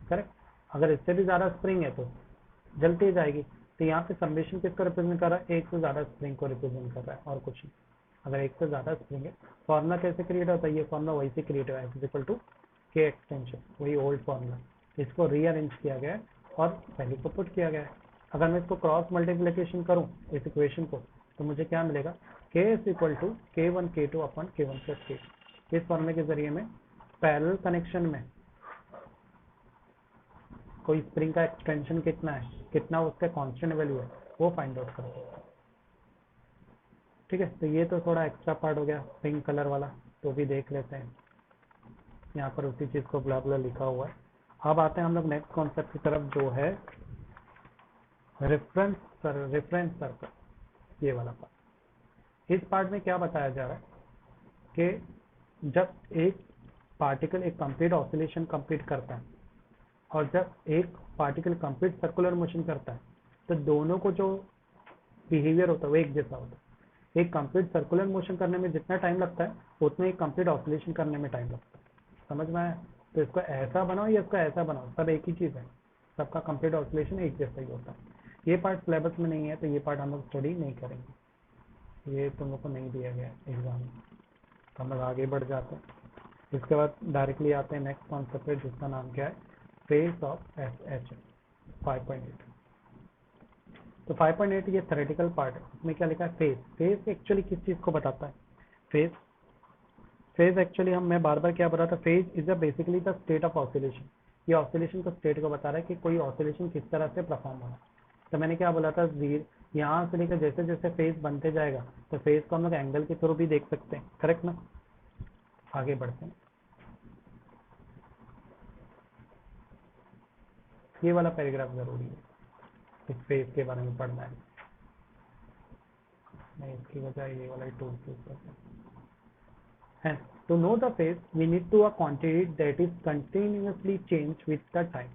S1: करेक्ट? अगर इससे भी ज्यादा स्प्रिंग है तो जलती जाएगी। तो यहाँ पे समेशन किसको रिप्रेजेंट कर रहा है? एक से ज्यादा स्प्रिंग को रिप्रेजेंट कर रहा है और कुछ नहीं। अगर एक से ज्यादा स्प्रिंग है, फॉर्मूला कैसे क्रिएट होता है? ये फॉर्मूला वही से क्रिएट हुआ है, = k एक्सटेंशन, वही ओल्ड फॉर्मूला। इसको रीअरेंज किया गया है और वैल्यू को पुट किया गया है। अगर मैं इसको क्रॉस मल्टीप्लिकेशन करूं इस इक्वेशन को तो मुझे क्या मिलेगा? k = k1 k2 / k1 + k2। इस फॉर्मूले के जरिए में पैरेलल कनेक्शन में कोई स्प्रिंग का एक्सटेंशन कितना है, कितना उसका कांस्टेंट वैल्यू है, वो फाइंड आउट कर सकते हैं। ठीक है, तो ये तो थोड़ा एक्स्ट्रा पार्ट हो गया पिंक कलर वाला, तो भी देख लेते हैं। यहाँ पर उसी चीज को ब्ला ब्ला लिखा हुआ है। अब आते हैं हम लोग नेक्स्ट कॉन्सेप्ट की तरफ, जो है रेफरेंस सर्कल, ये वाला पार्ट। इस पार्ट में क्या बताया जा रहा है कि जब एक पार्टिकल एक कंप्लीट ऑसिलेशन कंप्लीट करता है और जब एक पार्टिकल कंप्लीट सर्कुलर मोशन करता है तो दोनों को जो बिहेवियर होता है वो एक जैसा होता है। एक कंप्लीट सर्कुलर मोशन करने में जितना टाइम लगता है उतना एक कंप्लीट ऑसिलेशन करने में टाइम लगता है। समझ में आया? तो इसको ऐसा बनाओ या इसको ऐसा बनाओ, सब एक ही चीज है, सबका कंप्लीट ऑसिलेशन एक जैसा ही होता है। ये पार्ट सिलेबस में नहीं है तो ये पार्ट हम लोग स्टडी नहीं करेंगे, ये तुम लोग को नहीं दिया गया एग्जाम में। तो हम लोग आगे बढ़ जाते हैं। इसके बाद डायरेक्टली आते हैं नेक्स्ट कॉन्सेप्ट पे, जिसका नाम क्या है? Phase of H 5.8। तो 5.8 ये थ्योरेटिकल पार्ट है। इसमें क्या लिखा है? फेज। फेज एक्चुअली किस चीज को बताता है? फेज एक्चुअली मैं बार बार क्या बता था, phase is basically the state of oscillation. ये ऑसिलेशन को स्टेट को बता रहा है कि कोई ऑसिलेशन किस तरह से परफॉर्म हो रहा है। तो मैंने क्या बोला था, यहाँ से लेकर जैसे जैसे फेज बनते जाएगा तो फेज को हम लोग एंगल के थ्रू भी देख सकते हैं, करेक्ट ना? आगे बढ़ते हैं। ये वाला पैराग्राफ जरूरी है, इस फेज के बारे में पढ़ना है। मैं इसकी बजाय ये वाला टूल यूज करता हूँ। And to know the phase, we need to a quantity that is continuously change with the time.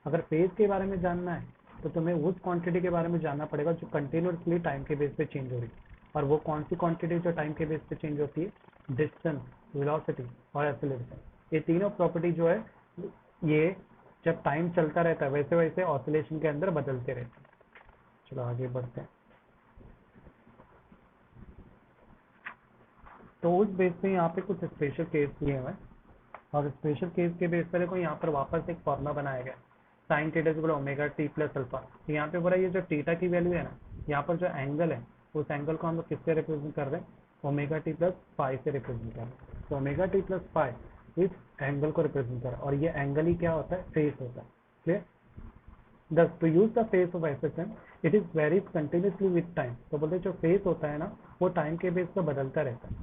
S1: अगर फेज के बारे में जानना है तो तुम्हें उस क्वांटिटी के बारे में जानना पड़ेगा जो कंटिन्यूसली टाइम के बेस पे चेंज हो रही है। और वो कौन सी क्वांटिटी जो टाइम के बेस पे चेंज होती है? डिस्टेंस, वेलोसिटी और एक्सेलरेशन। ये तीनों प्रॉपर्टी जो है ये जब टाइम चलता रहता है वैसे वैसे ऑसिलेशन के अंदर बदलते रहते हैं। चलो आगे बढ़ते हैं। तो उस बेस पे यहाँ पे कुछ स्पेशल केस दिए हुए हैं और स्पेशल केस के बेस पर देखो यहाँ पर वापस एक फॉर्मूला बनाया गया, sine theta = omega T plus alpha. तो यहाँ पे बोला ये जो थीटा की वैल्यू है ना, यहाँ पर जो एंगल है उस एंगल को हम लोग किससे रिप्रेजेंट कर रहे हैं? ओमेगा टी प्लस फाई से रिप्रेजेंट कर रहे हैं। तो ओमेगा टी प्लस फाई इस एंगल को रिप्रेजेंट कर रहा है और ये एंगल ही क्या होता है? फेस होता है। Clear? Thus, to use the phase of SSM, it is varies continuously with time. तो बोलते जो फेस होता है ना वो टाइम के बेस पर बदलता रहता है,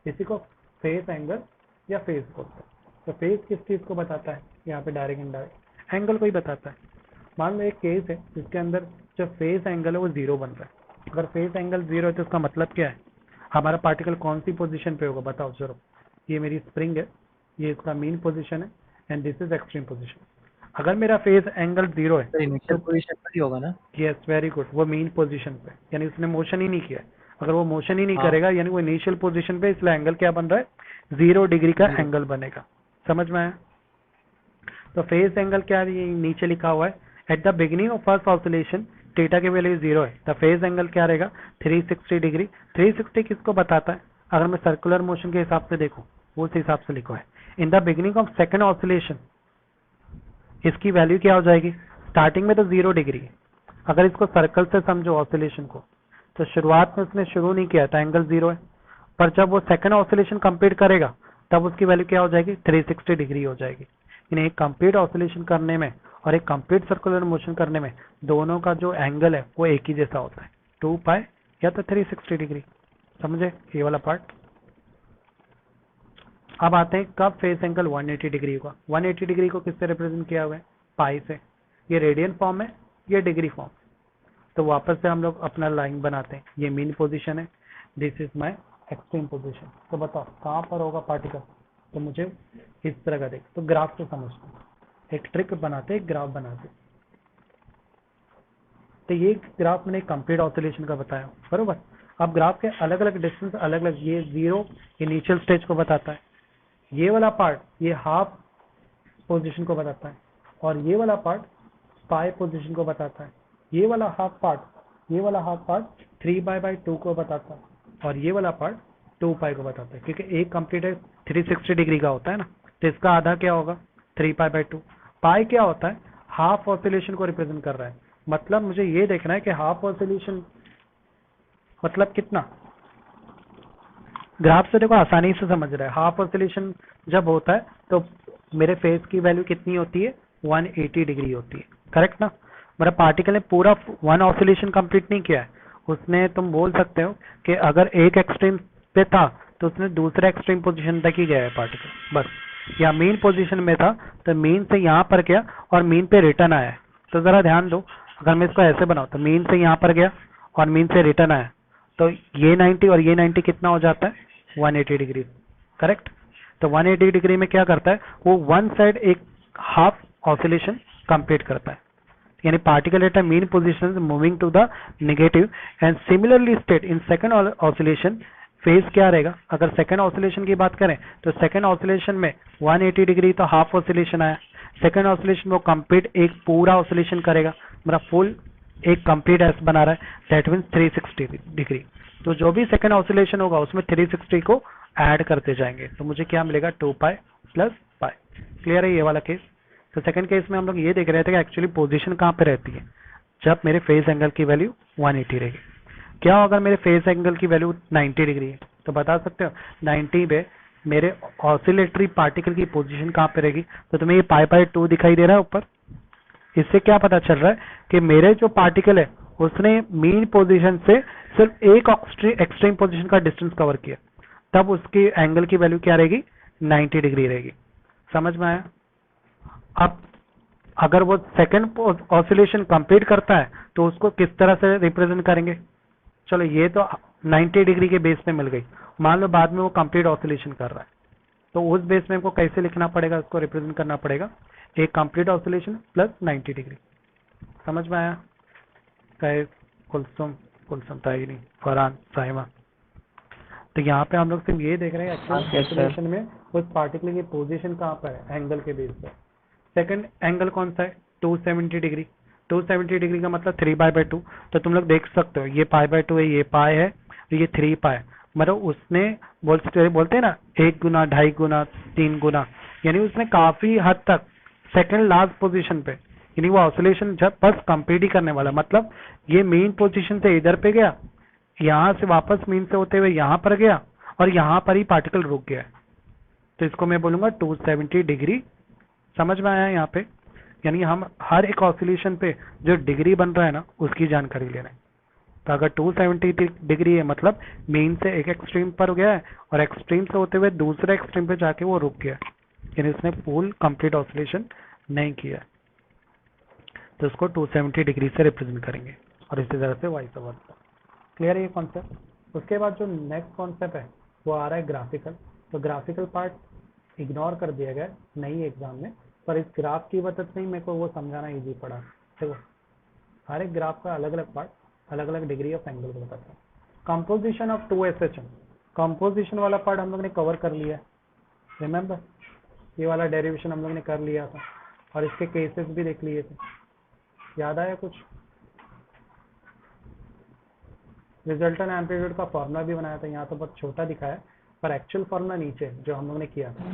S1: इसी को फेस एंगल या फेस बोलते हैं। तो फेस किस चीज को बताता है? यहाँ पे डायरेक्ट इनडायरेक्ट एंगल को ही बताता है। मान लो एक केस है जिसके अंदर जो फेस एंगल है वो 0 बन रहा है। अगर फेस एंगल 0 है तो उसका मतलब क्या है? हमारा पार्टिकल कौन सी पोजीशन पे होगा? बताओ जरूर। ये मेरी स्प्रिंग है, ये इसका मीन पोजीशन है and this is extreme position. अगर मेरा फेज एंगल 0 है
S2: सर इनिशियल पोजीशन पर ही होगा ना?
S1: यस वेरी गुड, वो मेन पोजीशन पे, यानी उसने मोशन ही नहीं किया। अगर वो मोशन ही नहीं
S2: हाँ।
S1: करेगा यानी वो इनिशियल पोजीशन पे, इसलिए एंगल क्या बन रहा है 0 डिग्री का
S2: 0।
S1: एंगल बनेगा। समझ में आया? तो फेज एंगल क्या है, ये नीचे लिखा हुआ है at the beginning of first oscillation theta की वैल्यू 0 है, द फेज एंगल क्या रहेगा 360 डिग्री। 360 किसको बताता है? अगर मैं सर्कुलर मोशन के हिसाब से देखूं उस हिसाब से लिखो है in the beginning of second oscillation, इसकी वैल्यू क्या हो जाएगी? स्टार्टिंग में तो 0 डिग्री है, अगर इसको सर्कल से समझो ऑसिलेशन को, तो शुरुआत में उसने शुरू नहीं किया था एंगल 0 है, पर जब वो सेकंड ऑसिलेशन कंप्लीट करेगा तब उसकी वैल्यू क्या हो जाएगी 360 डिग्री हो जाएगी। यानी एक कंप्लीट ऑसिलेशन करने में और एक कंप्लीट सर्कुलर मोशन करने में दोनों का जो एंगल है वो एक ही जैसा होता है, 2 पाई या तो 360 डिग्री। समझे ये वाला पार्ट? अब आते हैं कब फेस एंगल 180 डिग्री होगा। 180 डिग्री को किससे रिप्रेजेंट किया हुआ है? पाई से। ये रेडियन फॉर्म है, ये डिग्री फॉर्म। तो वापस से हम लोग अपना लाइन बनाते हैं, ये मीन पोजीशन है, this is my extreme position. तो बताओ कहाँ पर होगा पार्टिकल? तो मुझे इस तरह का देख, तो ग्राफ से समझते हैं, एक ट्रिक बनाते हैं, ग्राफ बनाते हैं। तो ये ग्राफ मैंने कंप्लीट ऑसिलेशन का बताया, बरोबर। अब ग्राफ के अलग अलग डिस्टेंस अलग अलग, ये 0 इनिशियल स्टेज को बताता है, ये वाला पार्ट ये हाफ पोजीशन को बताता है, और ये वाला पार्ट पाई पोजीशन को बताता है, ये वाला हाफ पार्ट 3/2 को बताता है, और ये वाला पार्ट 2 पाई को बताता है, क्योंकि एक कंप्लीट है 360 डिग्री का होता है ना, तो इसका आधा क्या होगा 3/2। पाई क्या होता है? हाफ ऑसिलेशन को रिप्रेजेंट कर रहा है। मतलब मुझे ये देखना है कि हाफ ऑसिलेशन मतलब कितना। ग्राफ से देखो आसानी से समझ रहा है, हाफ ऑसिलेशन जब होता है तो मेरे फेज की वैल्यू कितनी होती है 180 डिग्री होती है, करेक्ट ना। मेरा पार्टिकल ने पूरा 1 ऑसिलेशन कंप्लीट नहीं किया है, उसने, तुम बोल सकते हो कि अगर एक एक्सट्रीम पे था तो उसने दूसरे एक्सट्रीम पोजीशन तक ही गया है पार्टिकल, बस। या मीन पोजीशन में था तो मीन से यहाँ पर गया और मीन पे रिटर्न आया है। तो जरा ध्यान दो, अगर मैं इसको ऐसे बनाऊं तो मीन से यहाँ पर गया और मीन से रिटर्न आया, तो ये 90 और ये 90 कितना हो जाता है 180 डिग्री, करेक्ट। तो 180 डिग्री में क्या करता है वो, वन साइड एक हाफ ऑसिलेशन कंप्लीट करता है, यानी particle at a mean position moving to the negative end similarly state in second oscillation. Phase क्या रहेगा? अगर सेकंड ऑसिलेशन की बात करें तो सेकंड ऑसिलेशन में 180 डिग्री तो हाफ ऑसिलेशन आया, सेकंड ऑसिलेशन वो कंप्लीट एक पूरा ऑसिलेशन करेगा, मेरा फुल एक कंप्लीट एस बना रहा है, दैट मीन्स 360 डिग्री। तो जो भी सेकंड ऑसिलेशन होगा उसमें 360 को ऐड करते जाएंगे, तो मुझे क्या मिलेगा 2 पाई प्लस पाई। क्लियर है ये वाला केस? तो सेकंड केस में हम लोग ये देख रहे थे कि एक्चुअली पोजीशन कहाँ पे रहती है जब मेरे फेज एंगल की वैल्यू 180 रहेगी। क्या हो अगर मेरे फेज एंगल की वैल्यू 90 डिग्री है? तो बता सकते हो 90 पे मेरे ऑसिलेटरी पार्टिकल की पोजीशन कहाँ पे रहेगी? तो तुम्हें ये पाई/2 दिखाई दे रहा है ऊपर। इससे क्या पता चल रहा है कि मेरे जो पार्टिकल है उसने मीन पोजीशन से सिर्फ एक एक्सट्रीम पोजीशन का डिस्टेंस कवर किया, तब उसकी एंगल की वैल्यू क्या रहेगी 90 डिग्री रहेगी। समझ में आया? अब अगर वो सेकंड ऑसिलेशन कंप्लीट करता है तो उसको किस तरह से रिप्रेजेंट करेंगे? चलो ये तो 90 डिग्री के बेस पे मिल गई, मान लो बाद में वो कंप्लीट ऑसिलेशन कर रहा है, तो उस बेस में हमको कैसे लिखना पड़ेगा, उसको रिप्रेजेंट करना पड़ेगा एक कंप्लीट ऑसिलेशन प्लस 90 डिग्री। समझ में आया? कहे कुलसुम ताहिरी, फरहान, साइमा। तो यहाँ पे हम लोग सिर्फ ये देख रहे हैं एक्चुअल
S3: Yes, sir.
S1: ऑसिलेशन में उस पार्टिकल की पोजीशन कहाँ पर है एंगल के बेस पे। सेकंड एंगल कौन सा है 270 डिग्री। 270 डिग्री का मतलब 3/2। तो तुम लोग देख सकते हो ये पाई/2 है, ये पाई है, ये 3 पाई, मतलब उसने बोलते हैं ना 1 गुना 2.5 गुना 3 गुना, यानी उसने काफी हद तक सेकंड लास्ट पोजीशन पे, यानी वो ऑसिलेशन जब बस कंप्लीट ही करने वाला, मतलब ये मेन पोजीशन से इधर पे गया, यहाँ से वापस मीन से होते हुए यहाँ पर गया और यहाँ पर ही पार्टिकल रुक गया, तो इसको मैं बोलूंगा 270 डिग्री। समझ में आया यहाँ पे? यानी हम हर एक ऑसिलेशन पे जो डिग्री बन रहा है ना उसकी जानकारी ले रहे हैं। तो अगर 270 डिग्री है मतलब मेन से एक एक्सट्रीम पर गया है और एक्सट्रीम से होते हुए दूसरे एक्सट्रीम पे जाके वो रुक गया, यानी उसने फुल कंप्लीट ऑसिलेशन नहीं किया, तो उसको 270 डिग्री से रिप्रेजेंट करेंगे, और इसी तरह से वाइस वर्सा। क्लियर है ये कॉन्सेप्ट? उसके बाद जो नेक्स्ट कॉन्सेप्ट है वो आ रहा है ग्राफिकल। तो ग्राफिकल पार्ट इग्नोर कर दिया गया नहीं एग्जाम में, पर इस ग्राफ की मदद से ही मेरे को वो समझाना इजी पड़ा। देखो हर एक ग्राफ का अलग अलग पार्ट अलग अलग डिग्री ऑफ एंगल को बताता है। कंपोजिशन ऑफ 2SHM, कंपोजिशन वाला पार्ट हम लोग ने कवर कर लिया है, रिमेम्बर ये वाला डेरिवेशन हम लोग ने कर लिया था और इसके केसेस भी देख लिए थे, याद आया कुछ? रिजल्टेंट एम्पलीट्यूड का फॉर्मूला भी बनाया था, यहाँ तो बहुत छोटा दिखा है पर एक्चुअल फॉर्मूला नीचे जो हम लोग ने किया था।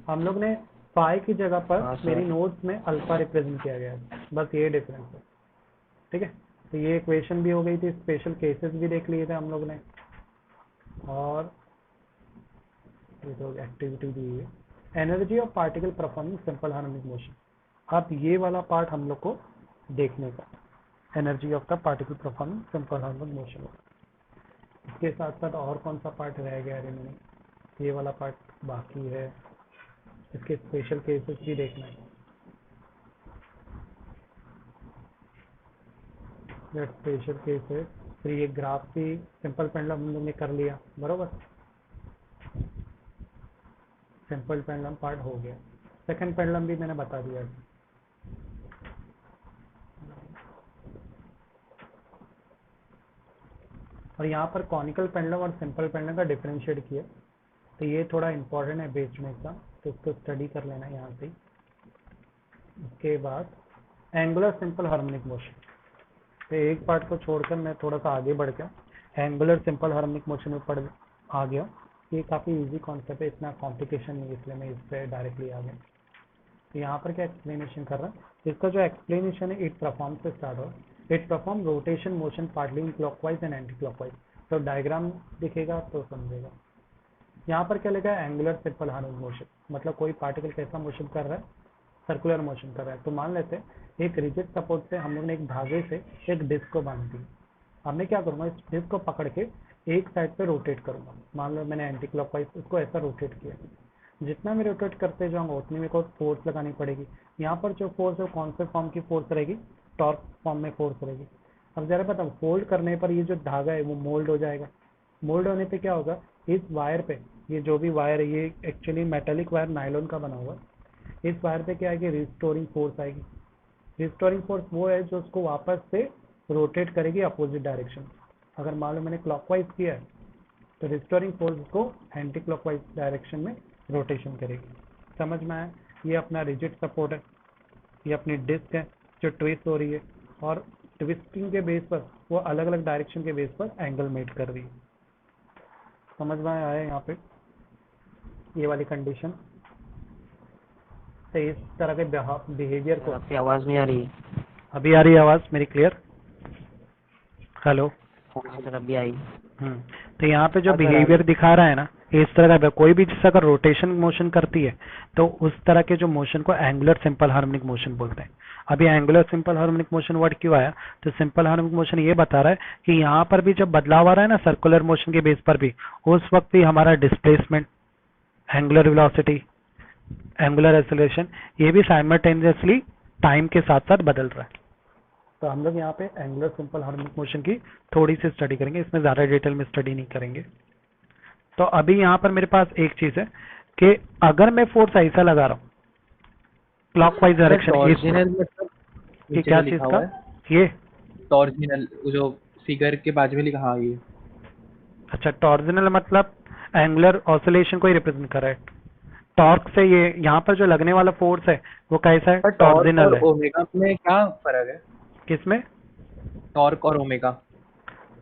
S1: हम लोग ने पाई की जगह पर मेरी नोट्स में अल्फा रिप्रेजेंट किया गया है, बस ये डिफरेंस है, ठीक है। तो ये इक्वेशन भी हो गई थी, स्पेशल केसेस भी देख लिए थे हम लोग ने, और ये तो एक्टिविटी दी है energy of particle performing simple harmonic motion. अब ये वाला पार्ट हम लोग को देखने का, energy of the particle performing simple harmonic motion. इसके साथ साथ और कौन सा पार्ट रह गया रिमेनिंग, ये वाला पार्ट बाकी है, इसके स्पेशल केसेस भी देखना है। स्पेशल केसेस फिर ये ग्राफ भी सिंपल पेंडुलम हम लोग ने कर लिया, बरोबर, सिंपल पेंडुलम पार्ट हो गया। सेकंड पेंडुलम भी मैंने बता दिया है। और यहाँ पर कॉनिकल पेंडुलम और सिंपल पेंडुलम का डिफरेंशिएट किया, तो ये थोड़ा इंपॉर्टेंट है बेस्ड में एग्जाम, तो इसको स्टडी कर लेना यहाँ से। उसके बाद एंगुलर सिंपल हार्मोनिक मोशन, तो एक पार्ट को छोड़कर मैं थोड़ा सा आगे बढ़ गया, एंगुलर सिंपल हार्मोनिक मोशन में पढ़ आ गया। ये काफ़ी इजी कॉन्सेप्ट है, इतना कॉम्प्लिकेशन नहीं, इसलिए मैं इस पर डायरेक्टली आ गया। तो यहाँ पर क्या एक्सप्लेनेशन कर रहा है, इसका जो एक्सप्लेनेशन है इट परफॉर्म से स्टार्ट हो, it perform rotation motion partly in clockwise and anti clockwise. तो डायग्राम दिखेगा तो समझेगा। यहाँ पर क्या लिखा है, एंगुलर सिंपल हार्मोनिक मोशन, मतलब कोई पार्टिकल कैसा मोशन कर रहा है, सर्कुलर मोशन कर रहा है। तो मान लेते हैं एक रिजिड सपोर्ट से हम लोग ने एक धागे से एक डिस्क को बांध दी। अब मैं क्या करूँगा, इस डिस्क को पकड़ के एक साइड पे रोटेट करूँगा। मान लो मैंने एंटी क्लॉकवाइज उसको ऐसा रोटेट किया, जितना मैं रोटेट करते जाऊँगा उतनी मेरे को फोर्स लगानी पड़ेगी। यहाँ पर जो फोर्स है कौन से फॉर्म की फोर्स रहेगी, टॉर्क फॉर्म में फोर्स रहेगी। अब जरा बताओ, फोल्ड करने पर ये जो धागा है वो मोल्ड हो जाएगा। मोल्ड होने पे क्या होगा, इस वायर पे, ये जो भी वायर है ये एक्चुअली मेटेलिक वायर नायलॉन का बना हुआ है, इस वायर पे क्या आएगी, रिस्टोरिंग फोर्स आएगी। रिस्टोरिंग फोर्स वो है जो उसको वापस से रोटेट करेगी अपोजिट डायरेक्शन। अगर मान लो मैंने क्लॉकवाइज किया है तो रिस्टोरिंग फोर्स को एंटी क्लॉकवाइज डायरेक्शन में रोटेशन करेगी। समझ में आया? ये अपना रिजिड सपोर्ट है, ये अपनी डिस्क है जो ट्विस्ट हो रही है, और ट्विस्टिंग के बेस पर वो अलग अलग डायरेक्शन के बेस पर एंगल मेट कर रही है। समझ में आया यहाँ पे ये वाली कंडीशन। तो इस तरह के बिहेवियर को,
S5: आपकी आवाज नहीं आ रही है।
S1: अभी आ रही है आवाज मेरी क्लियर? हेलो?
S5: सर अभी आई।
S1: तो यहाँ पे जो बिहेवियर दिखा रहा है ना, इस तरह का कोई भी जिससे अगर रोटेशन मोशन करती है तो उस तरह के जो मोशन को एंगुलर सिंपल हार्मोनिक मोशन बोलते हैं। अभी angular simple harmonic motion word क्यों आया, तो सिंपल हार्मोनिक मोशन ये बता रहा है कि यहाँ पर भी जब बदलाव आ रहा है ना सर्कुलर मोशन के बेस पर भी, उस वक्त भी हमारा displacement, angular velocity, angular acceleration, ये भी साइमल्टेनियसली टाइम के साथ साथ बदल रहा है। तो हम लोग यहाँ पे एंगुलर सिंपल हार्मोनिक मोशन की थोड़ी सी स्टडी करेंगे, इसमें ज़्यादा डिटेल में स्टडी नहीं करेंगे। तो अभी यहाँ पर मेरे पास एक चीज़ है कि अगर मैं फोर्स ऐसा लगा रहा हूँ क्लॉकवाइज डायरेक्शन, ये क्या चीज़ का, ये
S2: टॉर्जिनल जो फिगर के बाजू में लिखा, हाँ ये।
S1: अच्छा, टॉर्जिनल मतलब एंगुलर ऑसिलेशन को ही रिप्रेजेंट कर रहा है। टॉर्क से ये यहाँ पर जो लगने वाला फोर्स है वो कैसा है, टॉर्जिनल है।
S2: ओमेगा में क्या फर्क है?
S1: किसमें?
S2: टॉर्क और ओमेगा।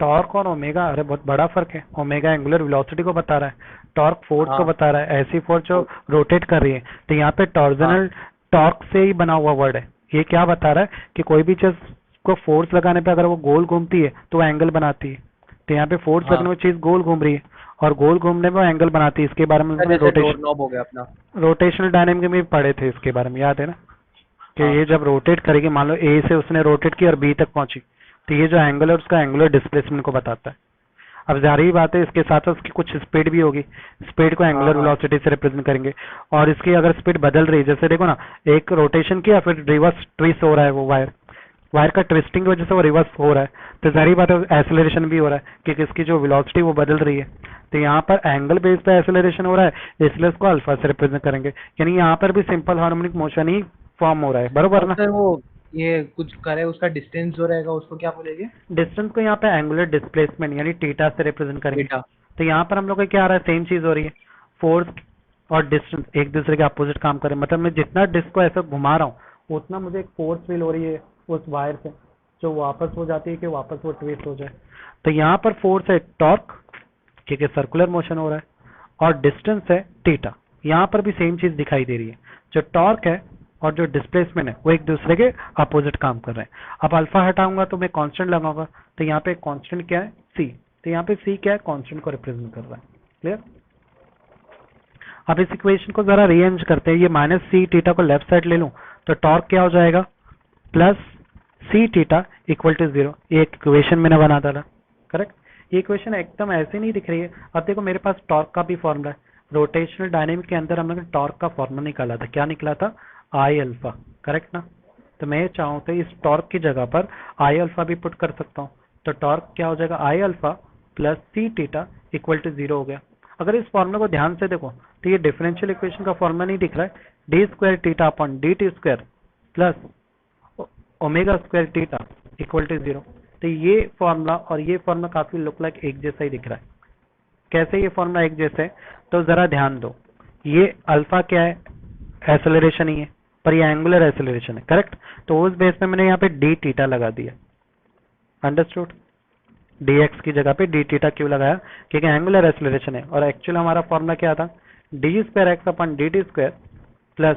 S1: टॉर्क और ओमेगा, अरे बहुत बड़ा फर्क है। ओमेगा एंगुलर वेलोसिटी को बता रहा है, टॉर्क फोर्स को बता रहा है, ऐसी फोर्स जो रोटेट कर रही है। तो यहाँ पे टॉर्जिनल टॉर्क से ही बना हुआ वर्ड है। ये क्या बता रहा है कि कोई भी चीज को फोर्स लगाने पे अगर वो गोल घूमती है तो वो एंगल बनाती है। तो यहाँ पे फोर्स लगने में चीज गोल घूम रही है और गोल घूमने में एंगल बनाती है। इसके बारे में रोटेशन,
S2: नॉब हो गया अपना,
S1: रोटेशनल डायनामिक में पढ़े थे, इसके बारे में याद है ना कि ये जब रोटेट करेगी, मान लो ए से उसने रोटेट की और बी तक पहुंची, तो ये जो एंगल है उसका एंगुलर डिस्प्लेसमेंट को बताता है। अब जाहिर बात है इसके साथ साथ उसकी कुछ स्पीड भी होगी, स्पीड को एंगुलर वेलोसिटी से रिप्रेजेंट करेंगे। और इसकी अगर स्पीड बदल रही है, जैसे देखो ना, एक रोटेशन किया फिर रिवर्स ट्विस्ट हो रहा है, वो वायर का ट्विस्टिंग की वजह से वो रिवर्स हो रहा है, तो जाहिर बात है एक्सेलरेशन भी हो रहा है कि इसकी जो वेलोसिटी वो बदल रही है। तो यहाँ पर एंगल बेस पे एक्सेलरेशन हो रहा है, इसलिए इसको अल्फा से रिप्रेजेंट करेंगे, यानी यहाँ पर भी सिंपल हार्मोनिक मोशन ही फॉर्म हो रहा है, बरोबर
S2: और
S1: ना।
S2: सर वो ये कुछ करे उसका डिस्टेंस जो रहेगा उसको क्या बोलेंगे?
S1: डिस्टेंस को यहाँ पे एंगुलर डिस्प्लेसमेंट यानी थीटा से रिप्रेजेंट करेंगे।
S2: थीटा।
S1: तो यहाँ पर हम लोग का क्या आ रहा है, सेम चीज हो रही है, फोर्स और डिस्टेंस एक दूसरे के अपोजिट काम करें, मतलब मैं जितना डिस्क को ऐसा घुमा रहा हूँ उतना मुझे एक फोर्स फील हो रही है उस वायर से, जो वापस हो जाती है कि वापस वो ट्विस्ट हो जाए। तो यहाँ पर फोर्स है टॉर्क, क्योंकि सर्कुलर मोशन हो रहा है, और डिस्टेंस है थीटा। यहाँ पर भी सेम चीज दिखाई दे रही है, जो टॉर्क है और जो डिस्प्लेसमेंट है वो एक दूसरे के अपोजिट काम कर रहे हैं। अब अल्फा हटाऊंगा तो मैं कांस्टेंट लगाऊंगा, तो यहाँ पे कांस्टेंट क्या है, सी। तो यहाँ पे सी क्या है, कांस्टेंट को रिप्रेजेंट कर रहा है। क्लियर। अब इस इक्वेशन को जरा रीअरेंज करते हैं, ये माइनस सी थीटा को लेफ्ट साइड ले लूं तो टॉर्क क्या हो जाएगा, plus C theta equal to 0। ये एक इक्वेशन मैंने बना डाला, करेक्ट। ये इक्वेशन एकदम ऐसे नहीं दिख रही है। अब देखो मेरे पास टॉर्क का भी फॉर्मूला है, रोटेशनल डायनेमिक के अंदर हम लोग ने टॉर्क का फॉर्मूला निकाला था, क्या निकला था, आई अल्फा, करेक्ट ना। तो मैं चाहूँ तो इस टॉर्क की जगह पर आई अल्फा भी पुट कर सकता हूँ, तो टॉर्क क्या हो जाएगा, I alpha plus C theta equal to 0 हो गया। अगर इस फॉर्मूला को ध्यान से देखो तो ये डिफरेंशियल इक्वेशन का फॉर्मूला नहीं दिख रहा है, D square theta upon D T square plus omega square theta equal to 0। तो ये फॉर्मूला और ये फॉर्मूला काफी लुक लाइक एक जैसा ही दिख रहा है। कैसे ये फॉर्मूला एक जैसे है, तो जरा ध्यान दो, ये अल्फा क्या है, एक्सेलरेशन ही है, पर ये एंगुलर एक्सेलरेशन है, करेक्ट। तो उस बेस पे मैंने यहाँ पे डी थीटा लगा दिया, अंडरस्टूड। dx की जगह पे डी थीटा क्यों लगाया, क्योंकि एंगुलर एक्सेलरेशन है, और एक्चुअली हमारा फॉर्मूला क्या था, D square x upon D T square plus,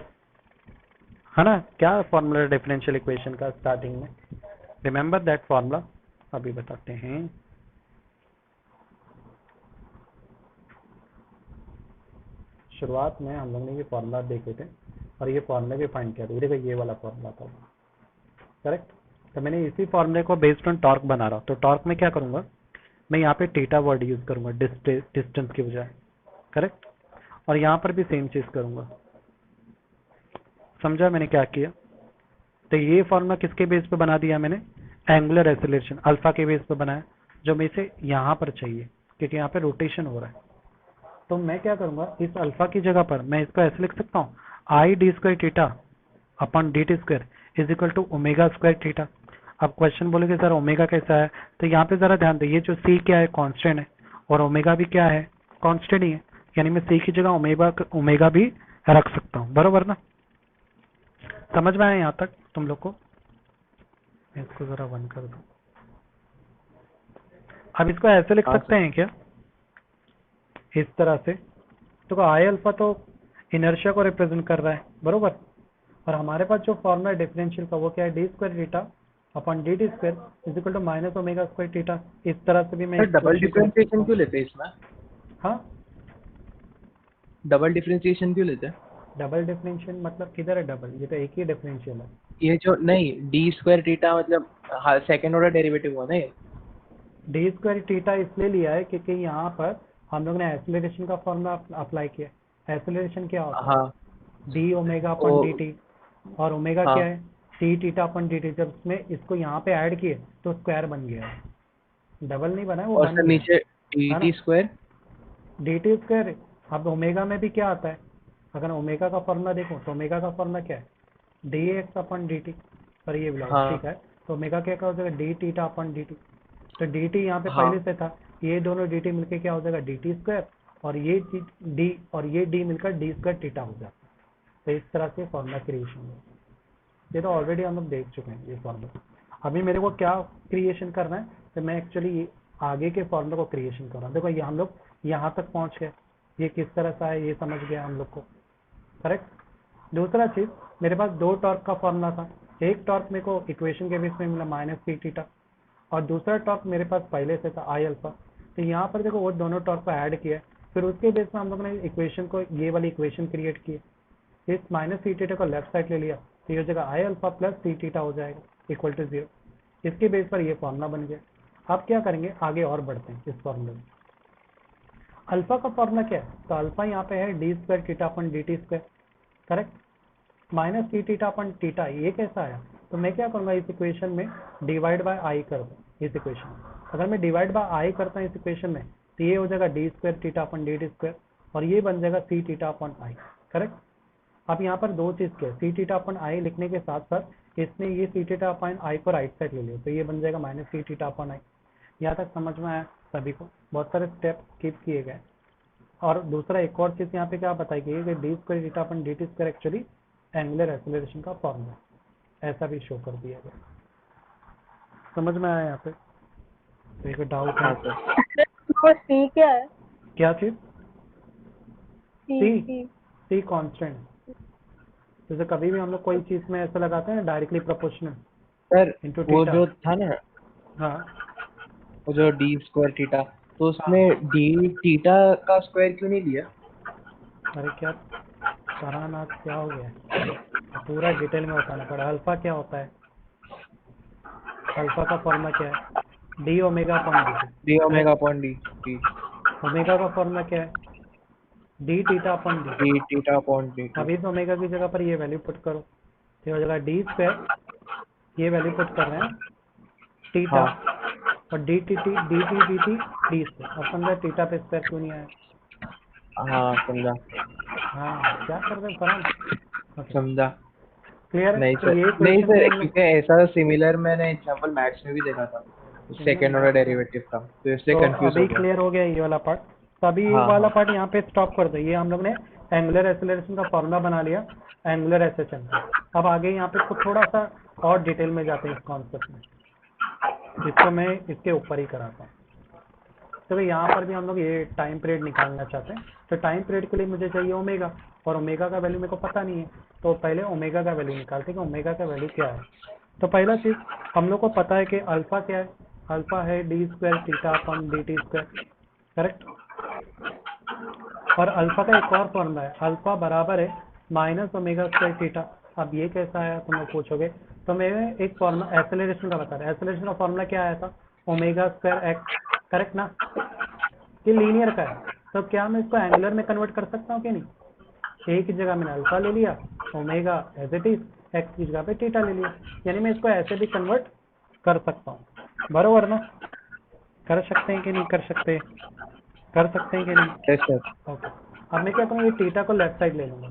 S1: है ना, क्या फॉर्मूला डिफरेंशियल इक्वेशन का स्टार्टिंग में, रिमेंबर दैट फॉर्मूला, अभी बताते हैं। शुरुआत में हम लोग ने ये फॉर्मूला देखे थे और ये फॉर्मूला भी फाइंड किया था, देखो ये वाला फॉर्मूला था, करेक्ट। तो मैंने इसी फॉर्मूले को बेस्ड ऑन टॉर्क बना रहा हूँ, तो टॉर्क में क्या करूंगा, मैं यहाँ पे थीटा वर्ड यूज करूंगा डिस्टेंस की बजाय, करेक्ट। और यहाँ पर भी सेम चीज करूंगा, समझा मैंने क्या किया। तो ये फॉर्मूला किसके बेस पे बना दिया मैंने, एंगुलर एक्सेलरेशन अल्फा के बेस पे बनाया, जो मैं इसे यहाँ पर चाहिए क्योंकि यहाँ पे रोटेशन हो रहा है। तो मैं क्या करूंगा, इस अल्फा की जगह पर मैं इसको ऐसे लिख सकता हूँ, I D square theta upon D T square is equal to omega square theta. अब क्वेश्चन बोलेगे सर ओमेगा कैसा है, तो यहाँ पे जरा ध्यान दे, ये जो सी क्या है कांस्टेंट है और ओमेगा भी क्या है, कांस्टेंट ही है, यानी मैं सी की जगह ओमेगा भी रख सकता हूँ, बरोबर ना। समझ में आया यहाँ तक तुम लोग को, मैं इसको जरा वन कर दूं। अब इसको ऐसे लिख सकते हैं क्या, इस तरह से, तो आई अल्फा तो इनर्शिया को रिप्रेजेंट कर रहा है, बरोबर। और हमारे पास जो फॉर्मूला डिफरेंशियल का वो क्या है, D square theta upon D T square is equal to minus omega square theta. इस तरह से भी मैं
S2: डबल डिफरेंशिएशन क्यों लेते हैं इसमें?
S1: हाँ,
S2: डबल डिफरेंशिएशन क्यों लेते हैं?
S1: डबल डिफरेंशियल मतलब किधर है डबल, ये तो एक ही डिफरेंशियल है।
S2: ये जो नहीं डी स्क्वायर थीटा मतलब सेकंड ऑर्डर डेरिवेटिव हुआ ना ये।
S1: डी स्क्वायर थीटा इसलिए लिया है क्योंकि यहाँ पर हम लोग ने एक्सेलरेशन का फॉर्मूला अप्लाई किया। एक्सेलरेशन क्या होता है,
S2: हाँ
S1: D omega upon D T, और ओमेगा
S2: हाँ।
S1: क्या है, T theta upon D T. जब उसमें इसको यहाँ पे ऐड किए तो स्क्वायर बन गया है, डबल नहीं बना है, वो
S2: और
S1: बन
S2: सर
S1: गया
S2: नीचे D T square.
S1: D T square. अब ओमेगा में भी क्या आता है, अगर ओमेगा का फॉर्मूला देखो तो ओमेगा का फॉर्मूला क्या है, D x upon D T, पर ये बिलोंग,
S2: हाँ।
S1: ठीक है। तो ओमेगा क्या हो जाएगा, D theta upon D T. तो डी टी यहाँ पे
S2: हाँ।
S1: पहले से था, ये दोनों डी टी मिलके क्या हो जाएगा, डी टी स्क्वायर, और ये डी और ये डी मिलकर डी स्क्वायर थीटा हो जाता है। तो इस तरह से फॉर्मूला क्रिएशन है, ये तो ऑलरेडी हम लोग देख चुके हैं ये फॉर्मूला। अभी मेरे को क्या क्रिएशन करना है, तो मैं एक्चुअली आगे के फॉर्मूला को क्रिएशन कर रहा हूँ। देखो ये हम लोग यहाँ तक पहुँच गए, ये किस तरह से है ये समझ गया हम लोग को, करेक्ट। दूसरा चीज, मेरे पास दो टॉर्क का फॉर्मूला था, एक टॉर्क मेरे को इक्वेशन के बेस में मिला माइनस सी थीटा, और दूसरा टॉर्क मेरे पास पहले से था आई अल्फा। तो यहाँ पर देखो वो दोनों टॉर्क को ऐड किया, फिर उसके बेस में हम लोग ने इक्वेशन को, ये वाली इक्वेशन क्रिएट की, इस माइनस सी थीटा को लेफ्ट साइड ले लिया, तो ये जगह I alpha plus C theta हो जाएगा इक्वल टू 0। इसके बेस पर ये फॉर्मूला बन गया। अब क्या करेंगे, आगे और बढ़ते हैं इस फॉर्मूले में। अल्फा का फॉर्मूला क्या है, तो अल्फा यहाँ पे है D square theta upon D T square, correct. Minus C theta upon theta, ये कैसा आया, तो मैं क्या करूंगा, इस इक्वेशन में डिवाइड बाय आई कर दूं। इस इक्वेशन में अगर मैं डिवाइड बाय आई करता हूँ इस इक्वेशन में, तो तो ये हो जाएगा D square theta upon D T square, और ये बन जाएगा सी थीटा अपन आई। करेक्ट। अब यहाँ पर दो चीज क्या, सी थीटा अपन आई लिखने के साथ साथ इसने ये सी थीटा अपन आई को राइट साइड ले लिया, तो ये बन जाएगा माइनस सी थीटा अपन आई। यहाँ तक समझ में आया सभी को? बहुत सारे स्टेप कीप किए गए। और दूसरा एक और चीज यहाँ पे क्या बताई गई है कि D square theta upon D T square actually angular acceleration का फॉर्मूला, ऐसा भी शो कर दिया गया। समझ में आया यहाँ पे? तो एक डाउट है?
S3: हाँ सर।
S4: वो सी क्या है?
S1: क्या चीज?
S4: सी
S1: सी
S4: सी
S1: सी कांस्टेंट। जैसे कभी भी हम लोग कोई चीज में ऐसा लगाते हैं डायरेक्टली प्रोपोर्शनल
S3: सर
S1: इनटू
S3: वो
S1: थीटा।
S3: जो था ना,
S1: हाँ
S3: वो जो डी स्क्वायर थीटा, तो उसमें डी थीटा का स्क्वायर क्यों नहीं लिया?
S1: अरे क्या सराहना, क्या हो गया? पूरा डिटेल में बताना पड़ा। अल्फा क्या होता है? अल्फा का फॉर्मूला क्या है? D omega upon D.
S3: D omega upon D, D
S1: omega का फॉर्मूला क्या है? D theta upon D.
S3: D theta upon D.
S1: अब इस ओमेगा की जगह पर ये वैल्यू पुट करो, तो हो जाएगा डी स्क्वायर, ये वैल्यू पुट कर रहे हैं थीटा, और D T T D T D T D square. अब समझा थीटा पे स्क्वायर क्यों नहीं आया?
S3: हाँ समझा
S1: हाँ क्या कर रहे हैं फरहान?
S3: समझा।
S1: क्लियर है?
S3: नहीं
S1: तो
S3: सर,
S1: ये
S3: नहीं
S1: क्वेश्चन
S3: सर,
S1: भी हम लोग
S3: क्योंकि ऐसा सिमिलर मैंने एग्जांपल मैथ्स में भी देखा था, सेकंड ऑर्डर डेरिवेटिव का, तो इसलिए
S1: तो
S3: कंफ्यूज
S1: अभी
S3: हो गया।
S1: क्लियर हो गया ये वाला पार्ट। तो अभी ये
S3: हाँ,
S1: वाला
S3: हाँ।
S1: पार्ट यहाँ पे स्टॉप कर दो। ये हम लोग ने एंगुलर एक्सेलरेशन का फॉर्मूला बना लिया एंगुलर एसएचएम का। अब आगे यहाँ पे कुछ थोड़ा सा और डिटेल में जाते हैं इस कॉन्सेप्ट में, जिसको मैं इसके ऊपर ही कराता हूँ। तो भाई यहाँ पर भी हम लोग ये टाइम पीरियड निकालना चाहते हैं, तो टाइम पीरियड के लिए मुझे चाहिए ओमेगा, और ओमेगा का वैल्यू मेरे को पता नहीं है, तो पहले ओमेगा का वैल्यू निकालते हैं कि ओमेगा का वैल्यू क्या है। तो पहला चीज हम लोग को पता है कि अल्फा क्या है? अल्फा है D square theta upon D T square. Correct. और अल्फा का एक और फॉर्मूला है, अल्फा बराबर है माइनस ओमेगा स्क्वायर थीटा। अब ये कैसा आया तुम लोग पूछोगे, तो मैंने एक फॉर्मूला एक्सेलरेशन का बता रहा है। एक्सेलरेशन का फॉर्मूला क्या आया था? Omega square x. करेक्ट ना? ये लीनियर का है, तो क्या मैं इसको एंगुलर में कन्वर्ट कर सकता हूँ कि नहीं? एक ही जगह मैंने अल्फा ले लिया, omega as it is, X की जगह पे थीटा ले लिया, यानी मैं इसको ऐसे भी कन्वर्ट कर सकता हूँ। बरोबर ना? कर सकते हैं कि नहीं कर सकते? कर सकते हैं कि नहीं?
S3: Yes sir.
S1: ओके। अब मैं क्या करूँ, ये थीटा को लेफ्ट साइड ले लूंगा,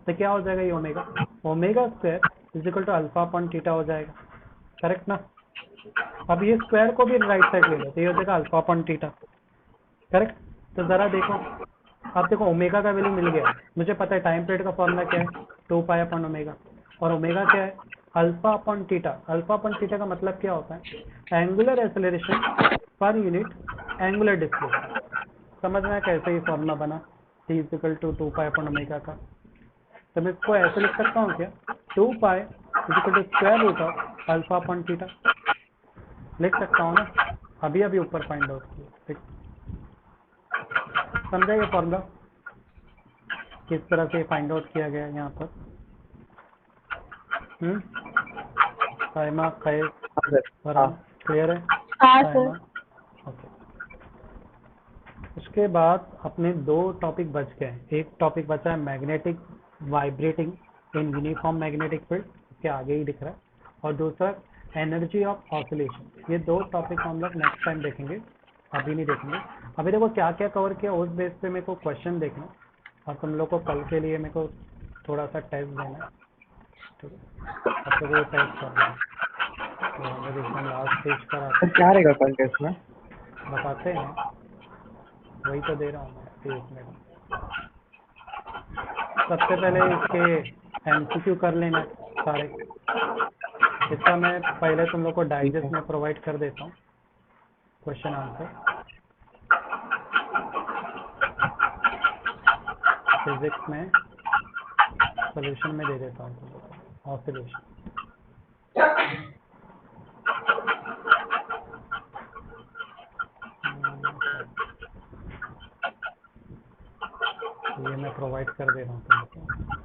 S1: तो क्या हो जाएगा? ये omega, omega square is equal to alpha upon theta हो जाएगा। करेक्ट ना? अब ये स्क्वायर को भी राइट साइड ले लो, तो ये हो जाएगा अल्फा अपॉन थीटा। करेक्ट। तो जरा देखो, अब देखो ओमेगा का वैल्यू मिल गया, मुझे पता है टाइम पीरियड का फॉर्मूला क्या है? 2 पाई अपॉन ओमेगा, और ओमेगा क्या है? Alpha upon theta. Alpha upon theta का मतलब क्या होता है? एंगुलर एक्सेलरेशन पर यूनिट एंगुलर डिस्प्लेसमेंट। समझ में आया कैसे ये फॉर्मूला बना? t is equal to 2 pi upon omega का। तो मैं इसको ऐसे लिख सकता हूँ क्या? 2 pi is equal to square root of alpha upon theta. लिख सकता हूँ ना? अभी अभी ऊपर फाइंड आउट किया। समझा ये फॉर्मूला किस तरह से फाइंड आउट किया गया है यहाँ पर? साइमा खैर
S3: हाँ
S1: क्लियर है?
S4: हाँ
S1: साइमा,
S4: सर।
S1: ओके। उसके बाद अपने दो टॉपिक बच गए हैं। एक टॉपिक बचा है magnetic vibrating in uniform magnetic field, इसके आगे ही दिख रहा है, और दूसरा एनर्जी ऑफ ऑसिलेशन। ये दो टॉपिक हम लोग नेक्स्ट टाइम देखेंगे, अभी नहीं देखेंगे। अभी देखो क्या क्या कवर किया, उस बेस पे मेरे को क्वेश्चन देखना, और तुम लोग को कल के लिए मेरे को थोड़ा सा टेस्ट देना है। ठीक है, अब तो वो टेस्ट करना है, तो रिविजन लास्ट पेज पर
S3: सर क्या रहेगा कल टेस्ट में?
S1: बताते हैं, वही तो दे रहा हूँ मैं। एक मिनट, सबसे पहले इसके एमसीक्यू कर लेना सारे। इसका मैं पहले तुम लोग को डाइजेस्ट में प्रोवाइड कर देता हूँ क्वेश्चन आंसर। फिजिक्स में सॉल्यूशन में दे देता हूँ तुम लोग को ऑसिलेशन। ये मैं प्रोवाइड कर दे रहा हूँ तुम लोग को।